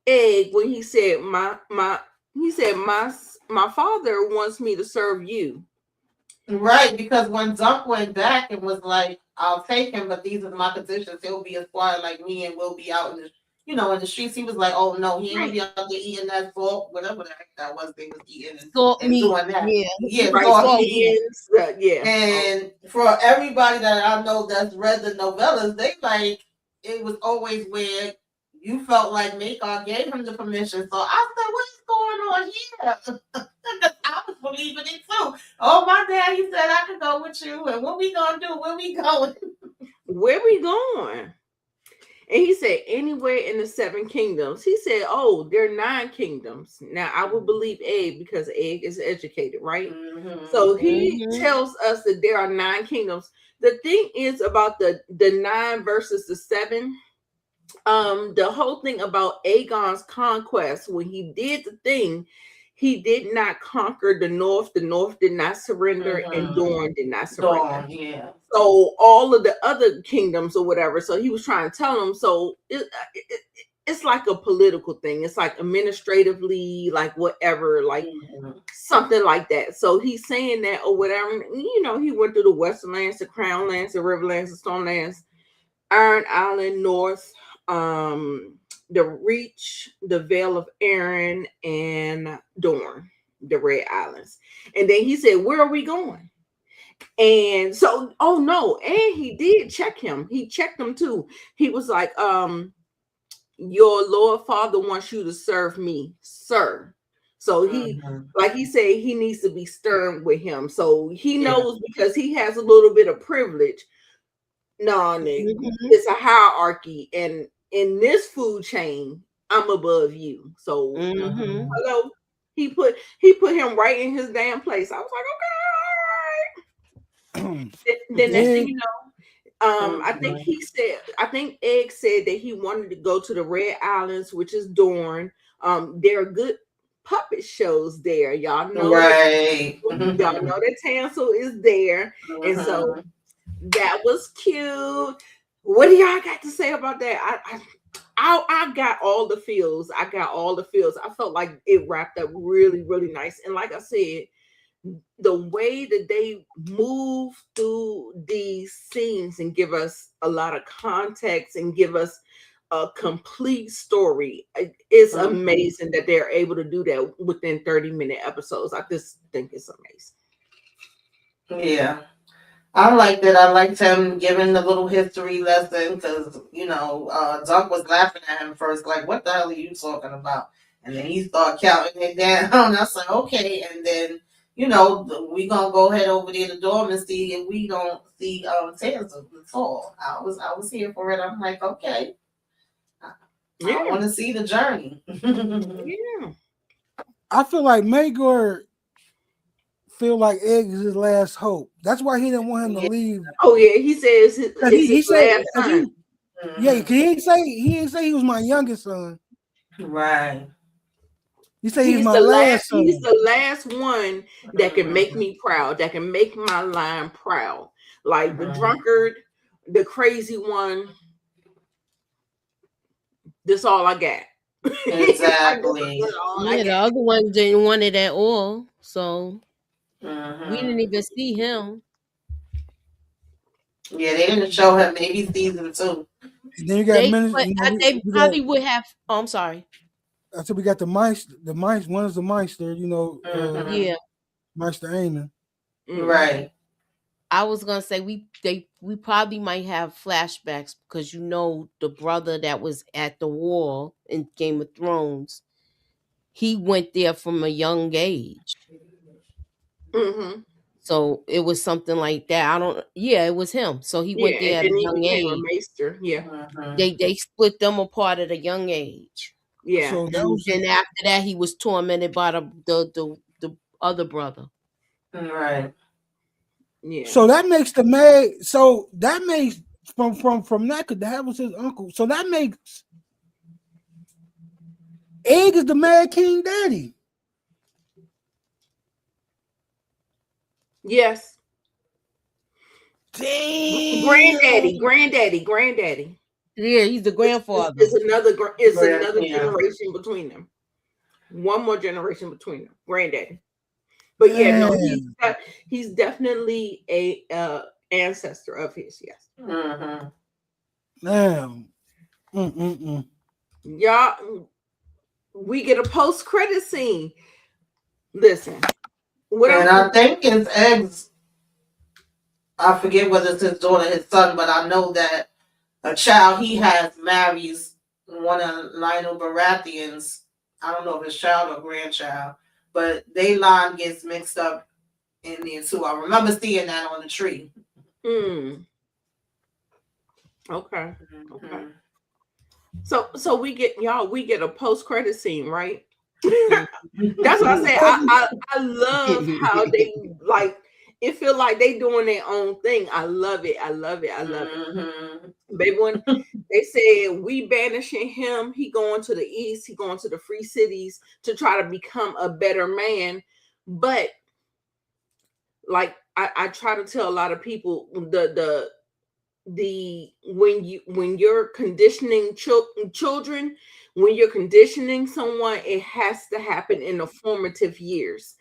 Egg when he said my father wants me to serve you. Right, because when Dunk went back and was like, "I'll take him, but these are my conditions. He'll be a squire like me, and we'll be out in the, in the streets." He was like, "Oh no, he ain't gonna Right, be out there eating that salt, whatever the heck that was they was eating Salt and meat. doing that." Yeah. Yeah, right. salt Salt meat. meat. Beans, yeah. And for everybody that I know that's read the novellas, they like it was always where you felt like Makar gave him the permission. So I said, "What is going on here?" Because I was believing it too. Oh, my daddy said I could go with you, and what we gonna do? Where we going? Where we going? And he said, anywhere in the seven kingdoms. He said, oh, there are nine kingdoms. Now, I would believe Egg because Egg is educated, right? So he tells us that there are nine kingdoms. The thing is about the nine versus the seven. The whole thing about Aegon's conquest, when he did the thing, he did not conquer the north. The north did not surrender, and Dorne did not surrender. Dawn, yeah. So all of the other kingdoms or whatever. So he was trying to tell them. So it's like a political thing. It's like administratively, like whatever, like something like that. So he's saying that or whatever. He went through the Western lands, the Crown lands, the Riverlands, the Stormlands, Iron Island, North, the Reach, the Vale of Arryn, and Dorne, the Red Islands. And then he said, where are we going? And so, oh no, and he did check him. He checked him too. He was like, your Lord Father wants you to serve me, sir. So he, like he said, he needs to be stern with him. So he knows because he has a little bit of privilege. No, Nick, it's a hierarchy, and in this food chain, I'm above you. So hello, he put him right in his damn place. I was like, okay, all right. Then next thing you know, I think Egg said that he wanted to go to the Red Islands, which is Dorne. There are good puppet shows there. Y'all know Right. y'all know that Tansel is there, and so that was cute. What do y'all got to say about that? I got all the feels. I got all the feels. I felt like it wrapped up really, really nice. And like I said, the way that they move through these scenes and give us a lot of context and give us a complete story, it's amazing that they're able to do that within 30-minute episodes. I just think it's amazing. Yeah. I liked it. I liked him giving the little history lesson because, Dunk was laughing at him first, like, what the hell are you talking about? And then he started counting it down. I was like, okay. And then, we going to go head over there to Dorm and see if we don't see Tails at all. I was here for it. I'm like, okay. I want to see the journey. Yeah. I feel like Maegor feel like Egg is his last hope. That's why he didn't want him to leave. Oh yeah, he says he said last son. Yeah, he didn't say he was my youngest son. Right. He said he's my last son. He's the last one that can make me proud, that can make my line proud. Like the drunkard, the crazy one. That's all I got. Exactly. The other ones didn't want it at all. So we didn't even see him. Yeah, they didn't show him. Maybe season 2. And then you got they probably would have. Oh, I'm sorry. I said we got the mice. The mice. One is the Meister. Yeah. Meister Aemon. Right. I was gonna say we probably might have flashbacks because the brother that was at the wall in Game of Thrones, he went there from a young age. So it was something like that. It was him. So he went there at a young age. A maester. Yeah. They split them apart at a young age. Yeah. So and after that, he was tormented by the other brother. Right. Yeah. So that makes the maid. So that makes from that, because that was his uncle. So that makes Egg is the Mad King daddy. Yes. Damn. Granddaddy. Yeah, he's the Is grandfather. another Yeah. generation between them. One more generation between them. Granddaddy. But yeah, no, Damn. he's definitely a ancestor of his. Yes. Mm-hmm. Damn. Mm-mm-mm. Y'all, we get a post credit scene. Listen, what And I'm I think his eggs, I forget whether it's his daughter or his son, but I know that a child he has marries one of Lionel Baratheon's. I don't know if it's child or grandchild, but they line gets mixed up in there too. I remember seeing that on the tree. Okay. Okay. Mm-hmm. So we get a post credit scene, right? Mhm. That's what I say. I love how they like it feel like they doing their own thing. I love it. I love it. I love it. Mm-hmm. Baby, when they said we banishing him, he going to the east, he going to the free cities to try to become a better man. But like I try to tell a lot of people the when you're conditioning children, when you're conditioning someone, it has to happen in the formative years.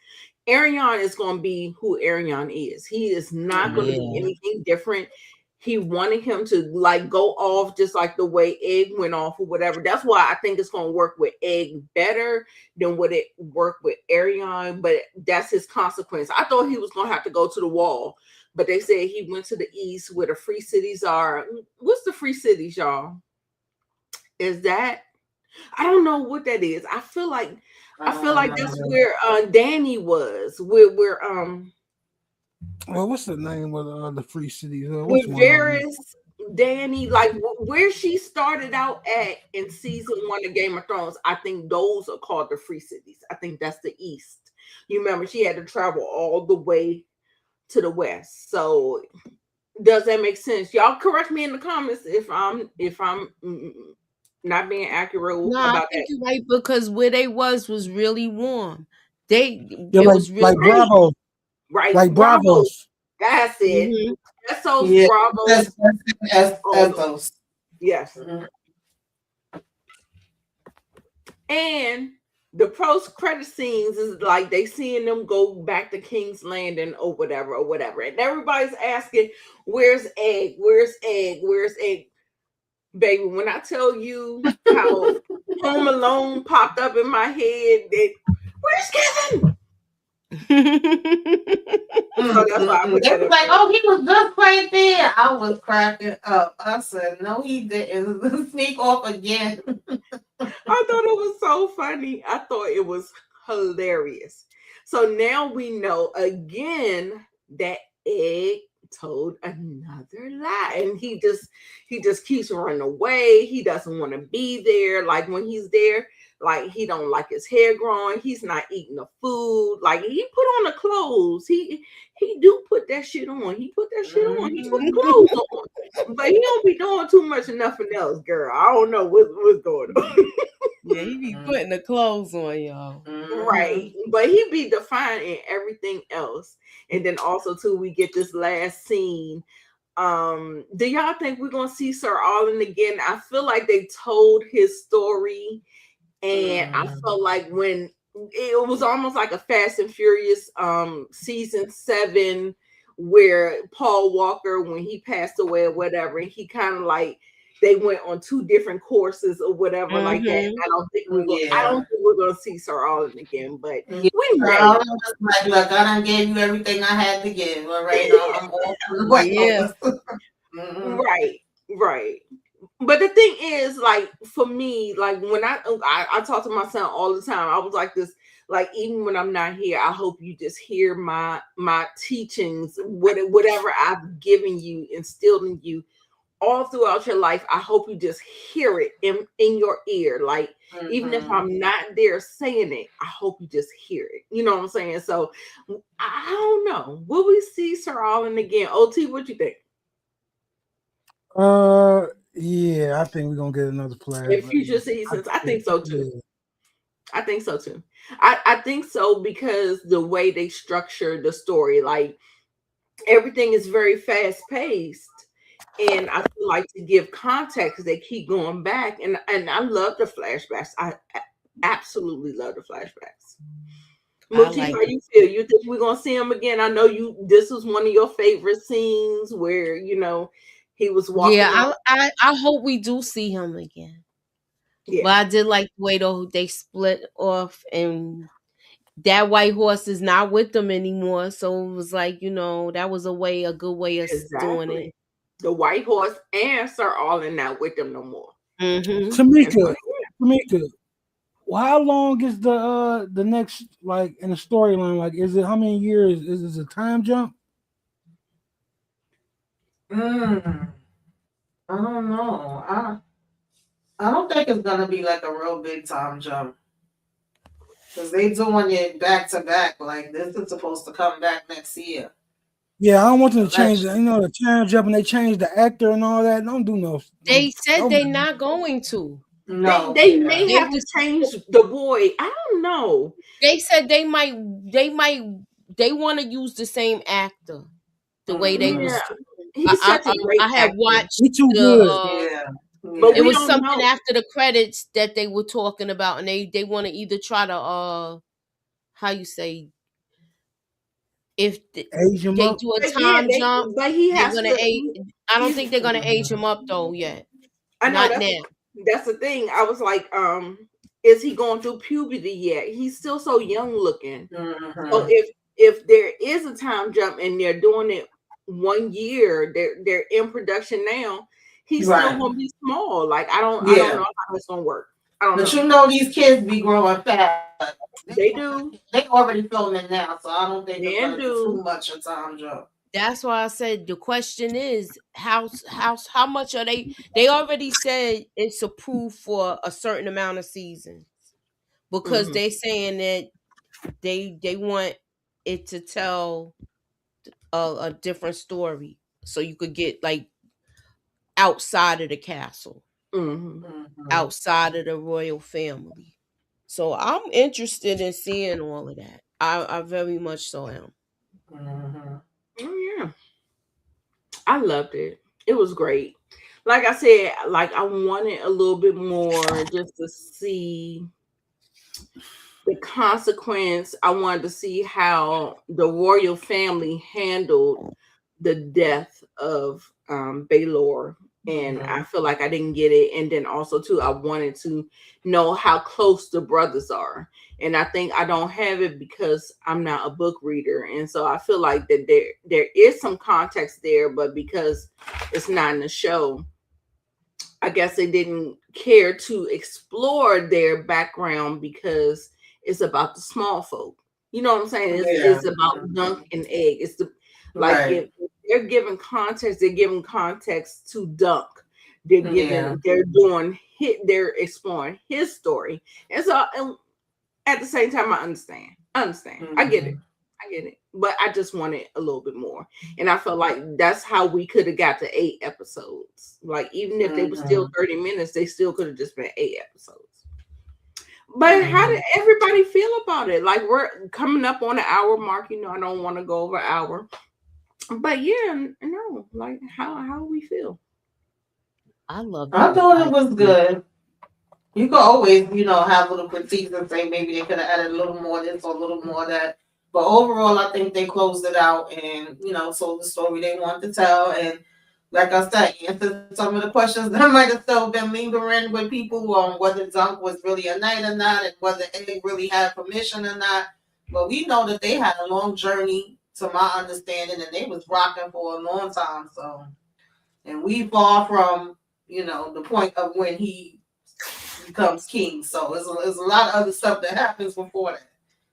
Arion is going to be who Arion is. He is not going to be Yeah. anything different. He wanted him to like go off just like the way Egg went off or whatever. That's why I think it's going to work with Egg better than what it worked with Arion. But that's his consequence. I thought he was going to have to go to the wall, but they said he went to the east where the free cities are. What's the free cities, y'all? Is that I don't know what that is. I feel like that's where Danny was. Well, what's the name of the free cities? Which With one of them? Varys, Danny, like where she started out at in season 1 of Game of Thrones. I think those are called the free cities. I think that's the east. You remember she had to travel all the way to the west. So does that make sense? Y'all correct me in the comments if I'm not being accurate No, I about think that. you're right because where they was really warm. Yeah, It was really like Bravo, Right, like Bravo. Bravos. That's it. Mhm. That's those Yeah, Bravos. that's Oh, those. yes. Mm-hmm. And the post credit scenes is like they seeing them go back to King's Landing or whatever. And everybody's asking, where's Egg? Where's Egg? Where's Egg? Baby, when I tell you how Home Alone popped up in my head, that where's Kevin? So that's why I put They that was up like, there. "Oh, he was just right there." I was cracking up. I said, "No, he didn't." Sneak off again. I thought it was so funny. I thought it was hilarious. So now we know again that Egg told another lie, and he just keeps running away. He doesn't want to be there. Like when he's there, like he don't like his hair growing. He's not eating the food. Like he put on the clothes. He do put that shit on. He put that shit on. He put clothes on. But he don't be doing too much of nothing else, girl. I don't know what's going on. Yeah, he be putting the clothes on, y'all. Right. But he be defined in everything else. And then also too, we get this last scene. Do y'all think we're gonna see Sir Arlen again? I feel like they told his story, and I felt like when it was almost like a Fast and Furious season 7 where Paul Walker, when he passed away or whatever, and he kind of like they went on 2 different courses or whatever like that. Mhm. I don't think we're gonna see Sir Arlen again, but Yeah. we may. I was like, "Look, I done gave you everything I had to give. All right, I'm off to the Yeah. Right. But the thing is, like for me, like when I talk to my son all the time, I was like this, like even when I'm not here, I hope you just hear my teachings, whatever I've given you, instilled in you all throughout your life, I hope you just hear it in your ear. Like, even if Mhm. I'm not there saying it, I hope you just hear it. You know what I'm saying? So I don't know. Will we see Sir Allen again? OT, what you think? Yeah, I think we're gonna get another In flashback. future I seasons, I think, think so too. yeah. I think so too. I think so because the way they structure the story, like everything is very fast paced. And I feel like to give context, they keep going back, and I love the flashbacks. I absolutely love the flashbacks. I Muti, like how it. you feel? You think we're gonna see him again? I know you. This was one of your favorite scenes where he was Yeah, walking out. I hope we do see him again. But Yeah, I did like the way though they split off, and that white horse is not with them anymore. So it was like, that was a good way of doing it. exactly. The white horse and Sir Arlen not with them no more. Hmm. And so Tamika, Tamika, well, how long is the next, like, in the storyline? Like, is it how many years? Is it a time jump? Mm, I don't know. I don't think it's gonna be like a real big time jump because they doing it back to back. Like this is supposed to come back next year. Yeah, I don't want them to change Election. the, the time jump, and they change the actor and all that. Don't do no, They no, said no. they not going to. No, they yeah. may They have to just change the boy. I don't know. they said they want to use the same actor the way they Yeah, was. he's such a great I had actor, watched He too the good. Yeah. but it Yeah. we was don't something know. after the credits that they were talking about, and they want to either try to how you say, if Age him they up. do a But yeah, time jump, but he they're has gonna to. age. I don't He's. think they're gonna age him up though yet. I know Not now. that's the thing. I was like, is he going through puberty yet? He's still so young looking. So Hmm. if there is a time jump and they're doing it 1 year, they're in production now. He's still Right. gonna be small. Like I don't Yeah. know how it's gonna work. I don't But know. you know these kids be growing fast. They do They already filming now, so I don't think it's and gonna be too do. much of time jump. That's why I said the question is how much are they? They already said it's approved for a certain amount of seasons because Hmm. they saying that they want it to tell a different story, so you could get like outside of the castle, Hmm. Hmm. outside of the royal family. So I'm interested in seeing all of that. I very much so am. Hmm. Oh yeah, I loved it. It was great. Like I said, like I wanted a little bit more just to see the consequence. I wanted to see how the royal family handled the death of Baylor. And I Hmm. feel like I didn't get it. And then also too, I wanted to know how close the brothers are. And I think I don't have it because I'm not a book reader. And so I feel like that there is some context there, but because it's not in the show, I guess they didn't care to explore their background because it's about the small folk. You know what I'm saying? Yeah. It's about dunk and egg. It's the like Right. if they're giving context, they're giving context to dunk. Yeah. They're doing hit, they're exploring his story. And so and at the same time, I understand. I understand. I get it. Hmm. I get it. But I just wanted a little bit more. And I felt like that's how we could have got to 8 episodes. Like even if they were still Hmm. 30 minutes, they still could have just been 8 episodes. But how Hmm. did everybody feel about it? Like we're coming up on the hour mark. I don't want to go over an hour. But yeah, no. Like how we feel. I loved I it. thought it was good. You could always, have little critiques and say maybe they could have added a little more this or a little more that. But overall, I think they closed it out and, told the story they wanted to tell. And like I said, answered some of the questions that might have still been lingering with people on whether Dunk was really a knight or not and whether Egg really had permission or not. But we know that they had a long journey, to my understanding, and they was rocking for a long time. So, and we far from, the point of when he becomes king. So there's a lot of other stuff that happens before that.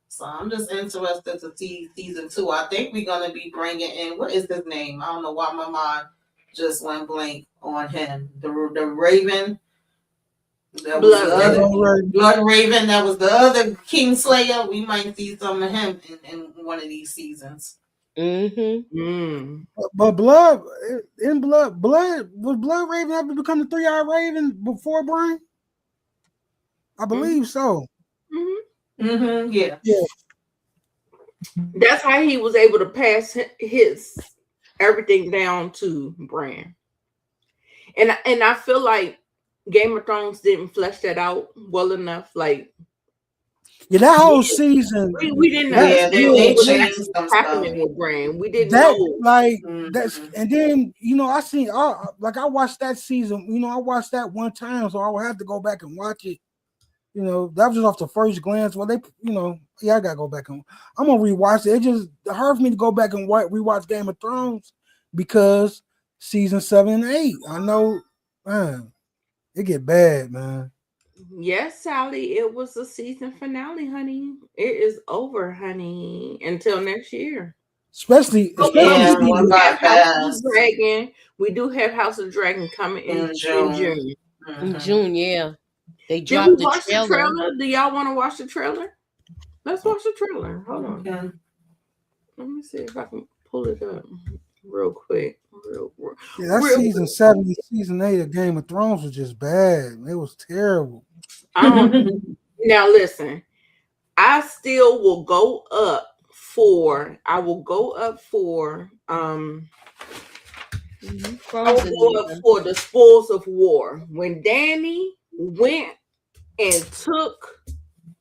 So I'm just interested to see season 2. I think we're gonna be bringing in, what is his name? I don't know why my mind just went blank on him. The Raven, that was Blood the other Raven. Blood Raven. That was the other Kingslayer. We might see some of him in one of these seasons. Mm. But blood was Blood Raven ever become the 3-eyed Raven before Brian? I believe so. Yeah. That's how he was able to pass his everything down to Bran. And I feel like Game of Thrones didn't flesh that out well enough. Like, Yeah, that whole season. we didn't Yeah, understand they what changed was some happening stuff. with Bran. We didn't That know. like that's, and then I watched that season. I watched that one time, so I would have to go back and watch it. That was just off the first glance. Well, I gotta go back and I'm gonna rewatch it. It just hurt for me to go back and rewatch Game of Thrones because season 7 and 8. I know, man, it get bad, man. Yes, Sally, it was a season finale, honey. It is over, honey. Until next year. Especially We season. do have House of Dragon. We do have House of Dragon coming in June. In June, yeah. They Did dropped we watch the the trailer? Do y'all want to watch the trailer? Let's watch the trailer. Hold on. Okay. Let me see if I can pull it up real quick. Yeah, that season 7 and season 8 of Game of Thrones was just bad. It was terrible. Now listen, I still will go up for the spoils of war. When Dany went and took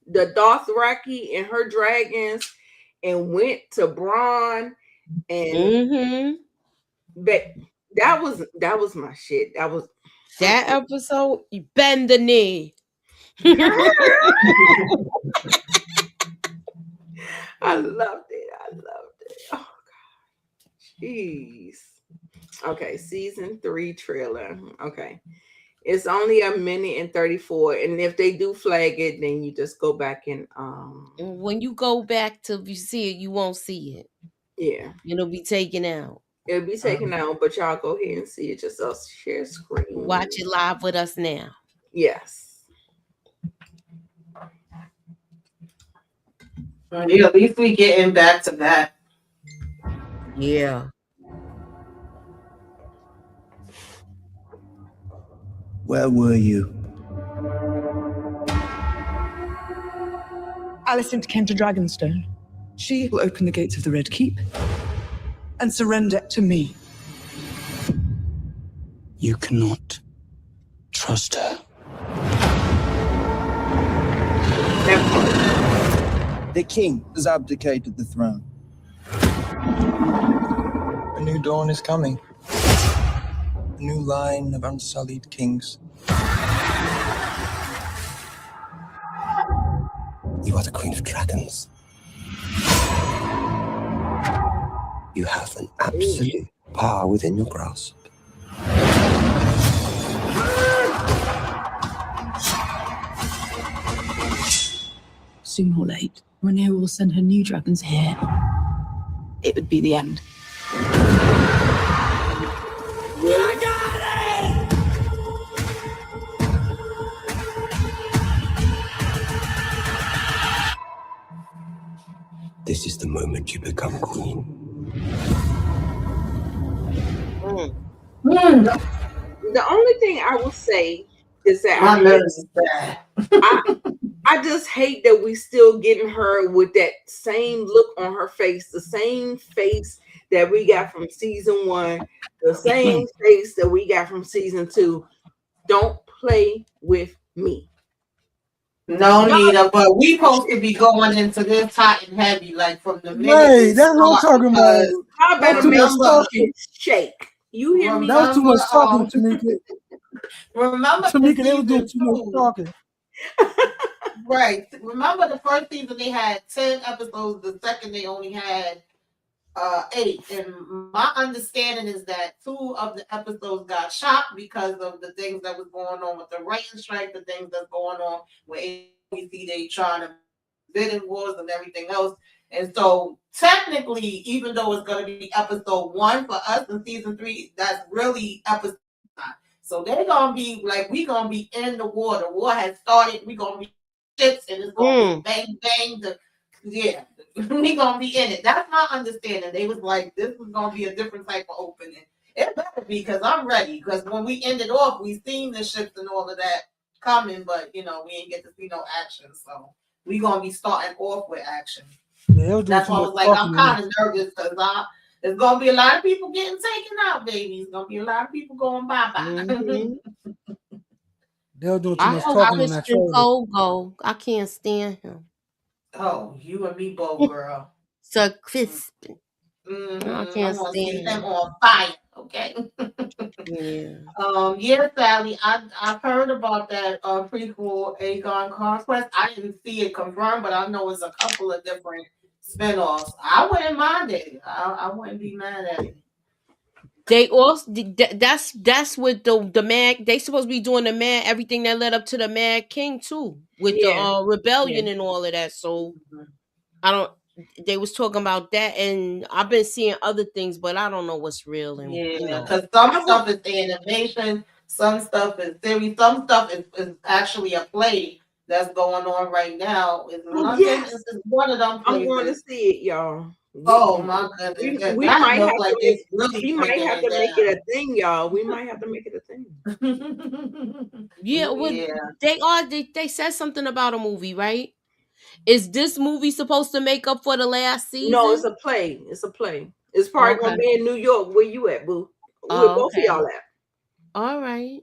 the Dothraki and her dragons and went to Bronn and that was my shit. That episode, you bend the knee. I loved it. Oh god. Jeez. Okay, season 3 trailer. Okay. It's only a minute and 34. And if they do flag it, then you just go back and when you go back to see it, you won't see it. Yeah. It'll be taken out. It'll be taken out, but y'all go ahead and see it yourself. Share screen. Watch it live with us now. Yes. Yeah, at least we getting back to that. Yeah. Where were you? Alicent came to Dragonstone. She will open the gates of the Red Keep and surrender to me. You cannot trust her. The king has abdicated the throne. A new dawn is coming. A new line of unsullied kings. You are the Queen of Dragons. You have an absolute power within your grasp. Soon or late, Rhaenyra will send her new dragons here. It would be the end. This is the moment you become queen. The only thing I will say is that I just hate that we still getting her with that same look on her face, the same face that we got from season 1, the same face that we got from season 2. Don't play with me. No, Nita, but we supposed to be going into this hot and heavy, like from the minute. Right, that's what I'm talking about. I better make some shake. You hear me? That was too much talking, Tamika. Remember, Tamika, they were doing too much talking. Right. Remember the first season they had 10 episodes. The second they only had 8. And my understanding is that 2 of the episodes got shot because of the things that was going on with the writing strike, the things that's going on with ABC. They trying to bidding wars and everything else. And so technically, even though it's going to be episode 1 for us in season 3, that's really episode 9. So they're going to be like, we're going to be in the war. The war has started. We're going to be ships and it's going to be bang, bang. Yeah, we're going to be in it. That's my understanding. They was like, this is going to be a different type of opening. It better be, because I'm ready. Because when we ended off, we seen the ships and all of that coming, but we ain't get to see no action. So we gonna be starting off with action. Yeah, that's why I was like, I'm kind of nervous because there's gonna be a lot of people getting taken out, baby. It's gonna be a lot of people going bye-bye. Mm-hmm. They'll do too I much hope talking on that Christian trailer. Cole go. I can't stand him. Oh, you and me both, girl. So Crispin. Mm-hmm. I I can't want to see stand him on fire. Okay. Yeah. Yeah, Sally. I've heard about that prequel Aegon Conquest. I didn't see it confirmed, but I know it's a couple of different spinoffs. I wouldn't mind it. I wouldn't be mad at it. They also that's with the Mad. They supposed to be doing the Mad, everything that led up to the Mad King too, with the rebellion and all of that. So I don't. They was talking about that, and I've been seeing other things, but I don't know what's real. And because some stuff is animation, some stuff is series, some stuff is actually a play that's going on right now. It's London. It's one of them places. I'm going to see it, y'all. Oh my goodness! We might have like to really make it a thing, y'all. We might have to make it a thing. They said something about a movie, right? Is this movie supposed to make up for the last season? No, it's a play. It's a play. It's probably gonna be in New York. Where you at, boo? Where both of y'all at? All right.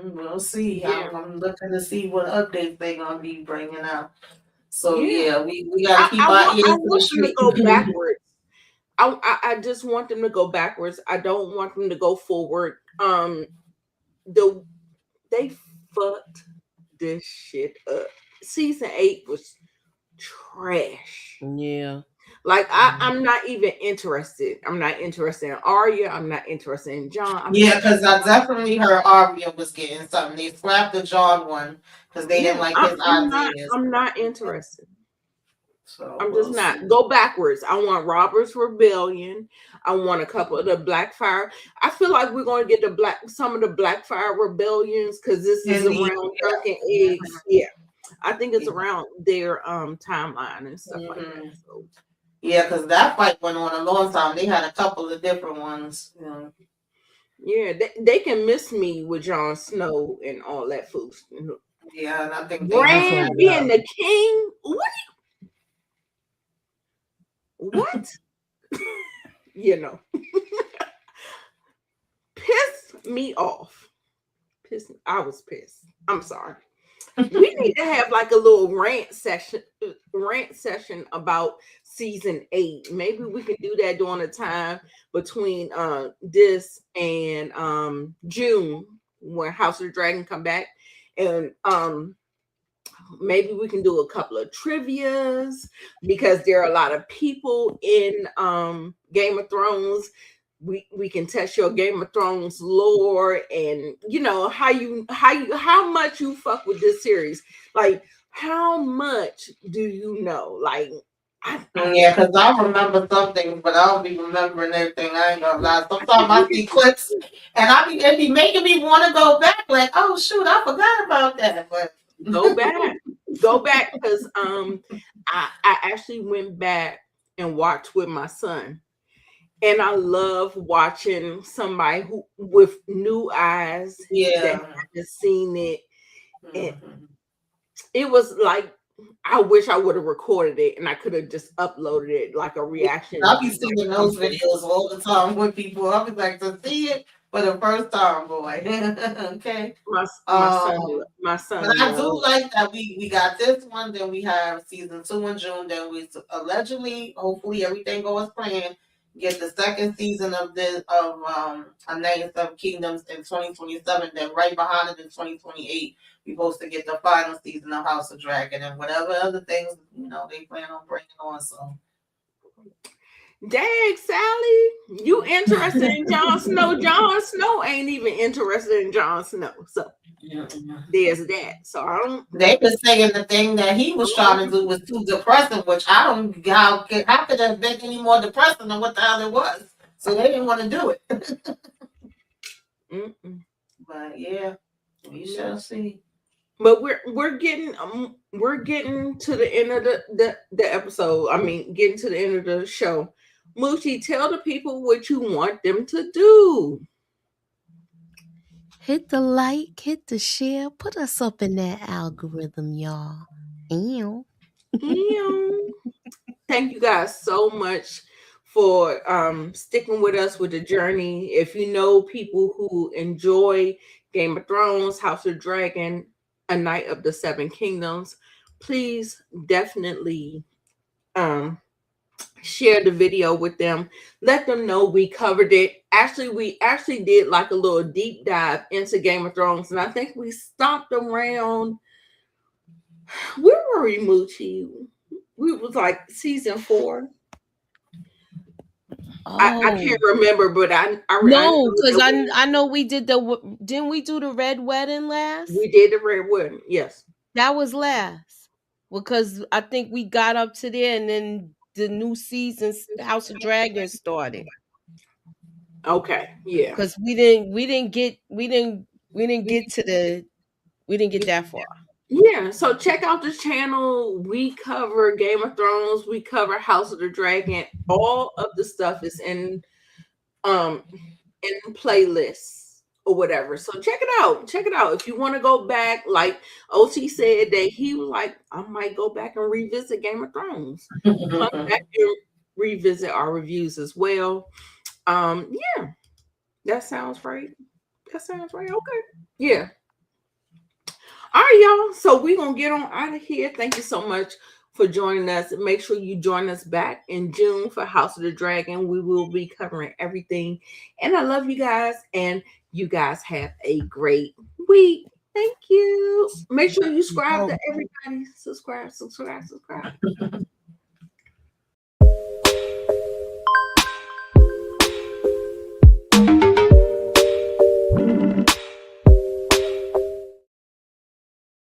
We'll see. Yeah. I'm looking to see what updates they're gonna be bringing out. So we gotta keep our ears to the street. Go backwards. I just want them to go backwards. I don't want them to go forward. They fucked this shit up. Season 8 was trash. Yeah. Like I'm not even interested. I'm not interested in Arya. I'm not interested in John. Because I definitely heard Arya was getting something. They scrapped the John one because they didn't like his ideas. I'm not interested. So I'm just not. Go backwards. I want Robert's Rebellion. I want a couple of the Blackfire. I feel like we're going to get some of the Blackfire rebellions because this is around Drunken Eggs. Yeah, I think it's around their timeline and stuff like that. So. Yeah, because that fight went on a long time. They had a couple of different ones. Yeah, they can miss me with Jon Snow and all that food. Yeah, and I think Bran being the king. What? Piss me off. I was pissed. I'm sorry. We need to have like a little rant session about season 8. Maybe we can do that during the time between this and June when House of the Dragon come back, and maybe we can do a couple of trivias because there are a lot of people in Game of Thrones. We can test your Game of Thrones lore and how much you fuck with this series. Like, how much do you know? Like, because I remember some things, but I don't be remembering everything. I ain't gonna lie. Sometimes I see clips and it be making me want to go back. Like, oh shoot, I forgot about that. But go back because I actually went back and watched with my son. And I love watching somebody who with new eyes that haven't seen it. And it was like, I wish I would have recorded it and I could have just uploaded it like a reaction. I'll be seeing those videos all the time with people. I'll be like, to see it for the first time, boy. Okay. My son. But I do like that we got this one, then we have season 2 in June, then we allegedly, hopefully everything goes as planned, get the second season of A Night of Kingdoms in 2027. Then right behind it in 2028, we're supposed to get the final season of House of Dragon and whatever other things they plan on bringing on. So Dang, Sally, you interested in Jon Snow? Jon Snow ain't even interested in Jon Snow. So there's that. So I don't. They were saying the thing that he was trying to do was too depressing, which I don't. How could it have been any more depressing than what the hell it was? So they didn't want to do it. But yeah, we shall see. But we're getting to the end of the episode. I mean, getting to the end of the show. Moochie, tell the people what you want them to do. Hit the like, hit the share, put us up in that algorithm, y'all. Ew. Thank you guys so much for sticking with us with the journey. If you know people who enjoy Game of Thrones, House of Dragon, A Night of the Seven Kingdoms, please definitely share the video with them. Let them know we covered it. We actually did like a little deep dive into Game of Thrones, and I think we stopped around. Where were we, Moochie? We was like season 4. Oh. I can't remember, but I no, because I know we did didn't we do the Red Wedding last? We did the Red Wedding, yes. That was last, because I think we got up to there, and then the new season House of Dragons started. Okay, yeah. Because we didn't get that far. Yeah, so check out this channel. We cover Game of Thrones, we cover House of the Dragon. All of the stuff is in playlists or whatever. So check it out. Check it out. If you want to go back, like OT said that he was like, I might go back and revisit Game of Thrones. Come back and revisit our reviews as well. Yeah. That sounds right. Okay. Yeah. All right, y'all. So we're going to get on out of here. Thank you so much for joining us. Make sure you join us back in June for House of the Dragon. We will be covering everything. And I love you guys. And you guys have a great week. Thank you. Make sure you subscribe to everybody. Subscribe.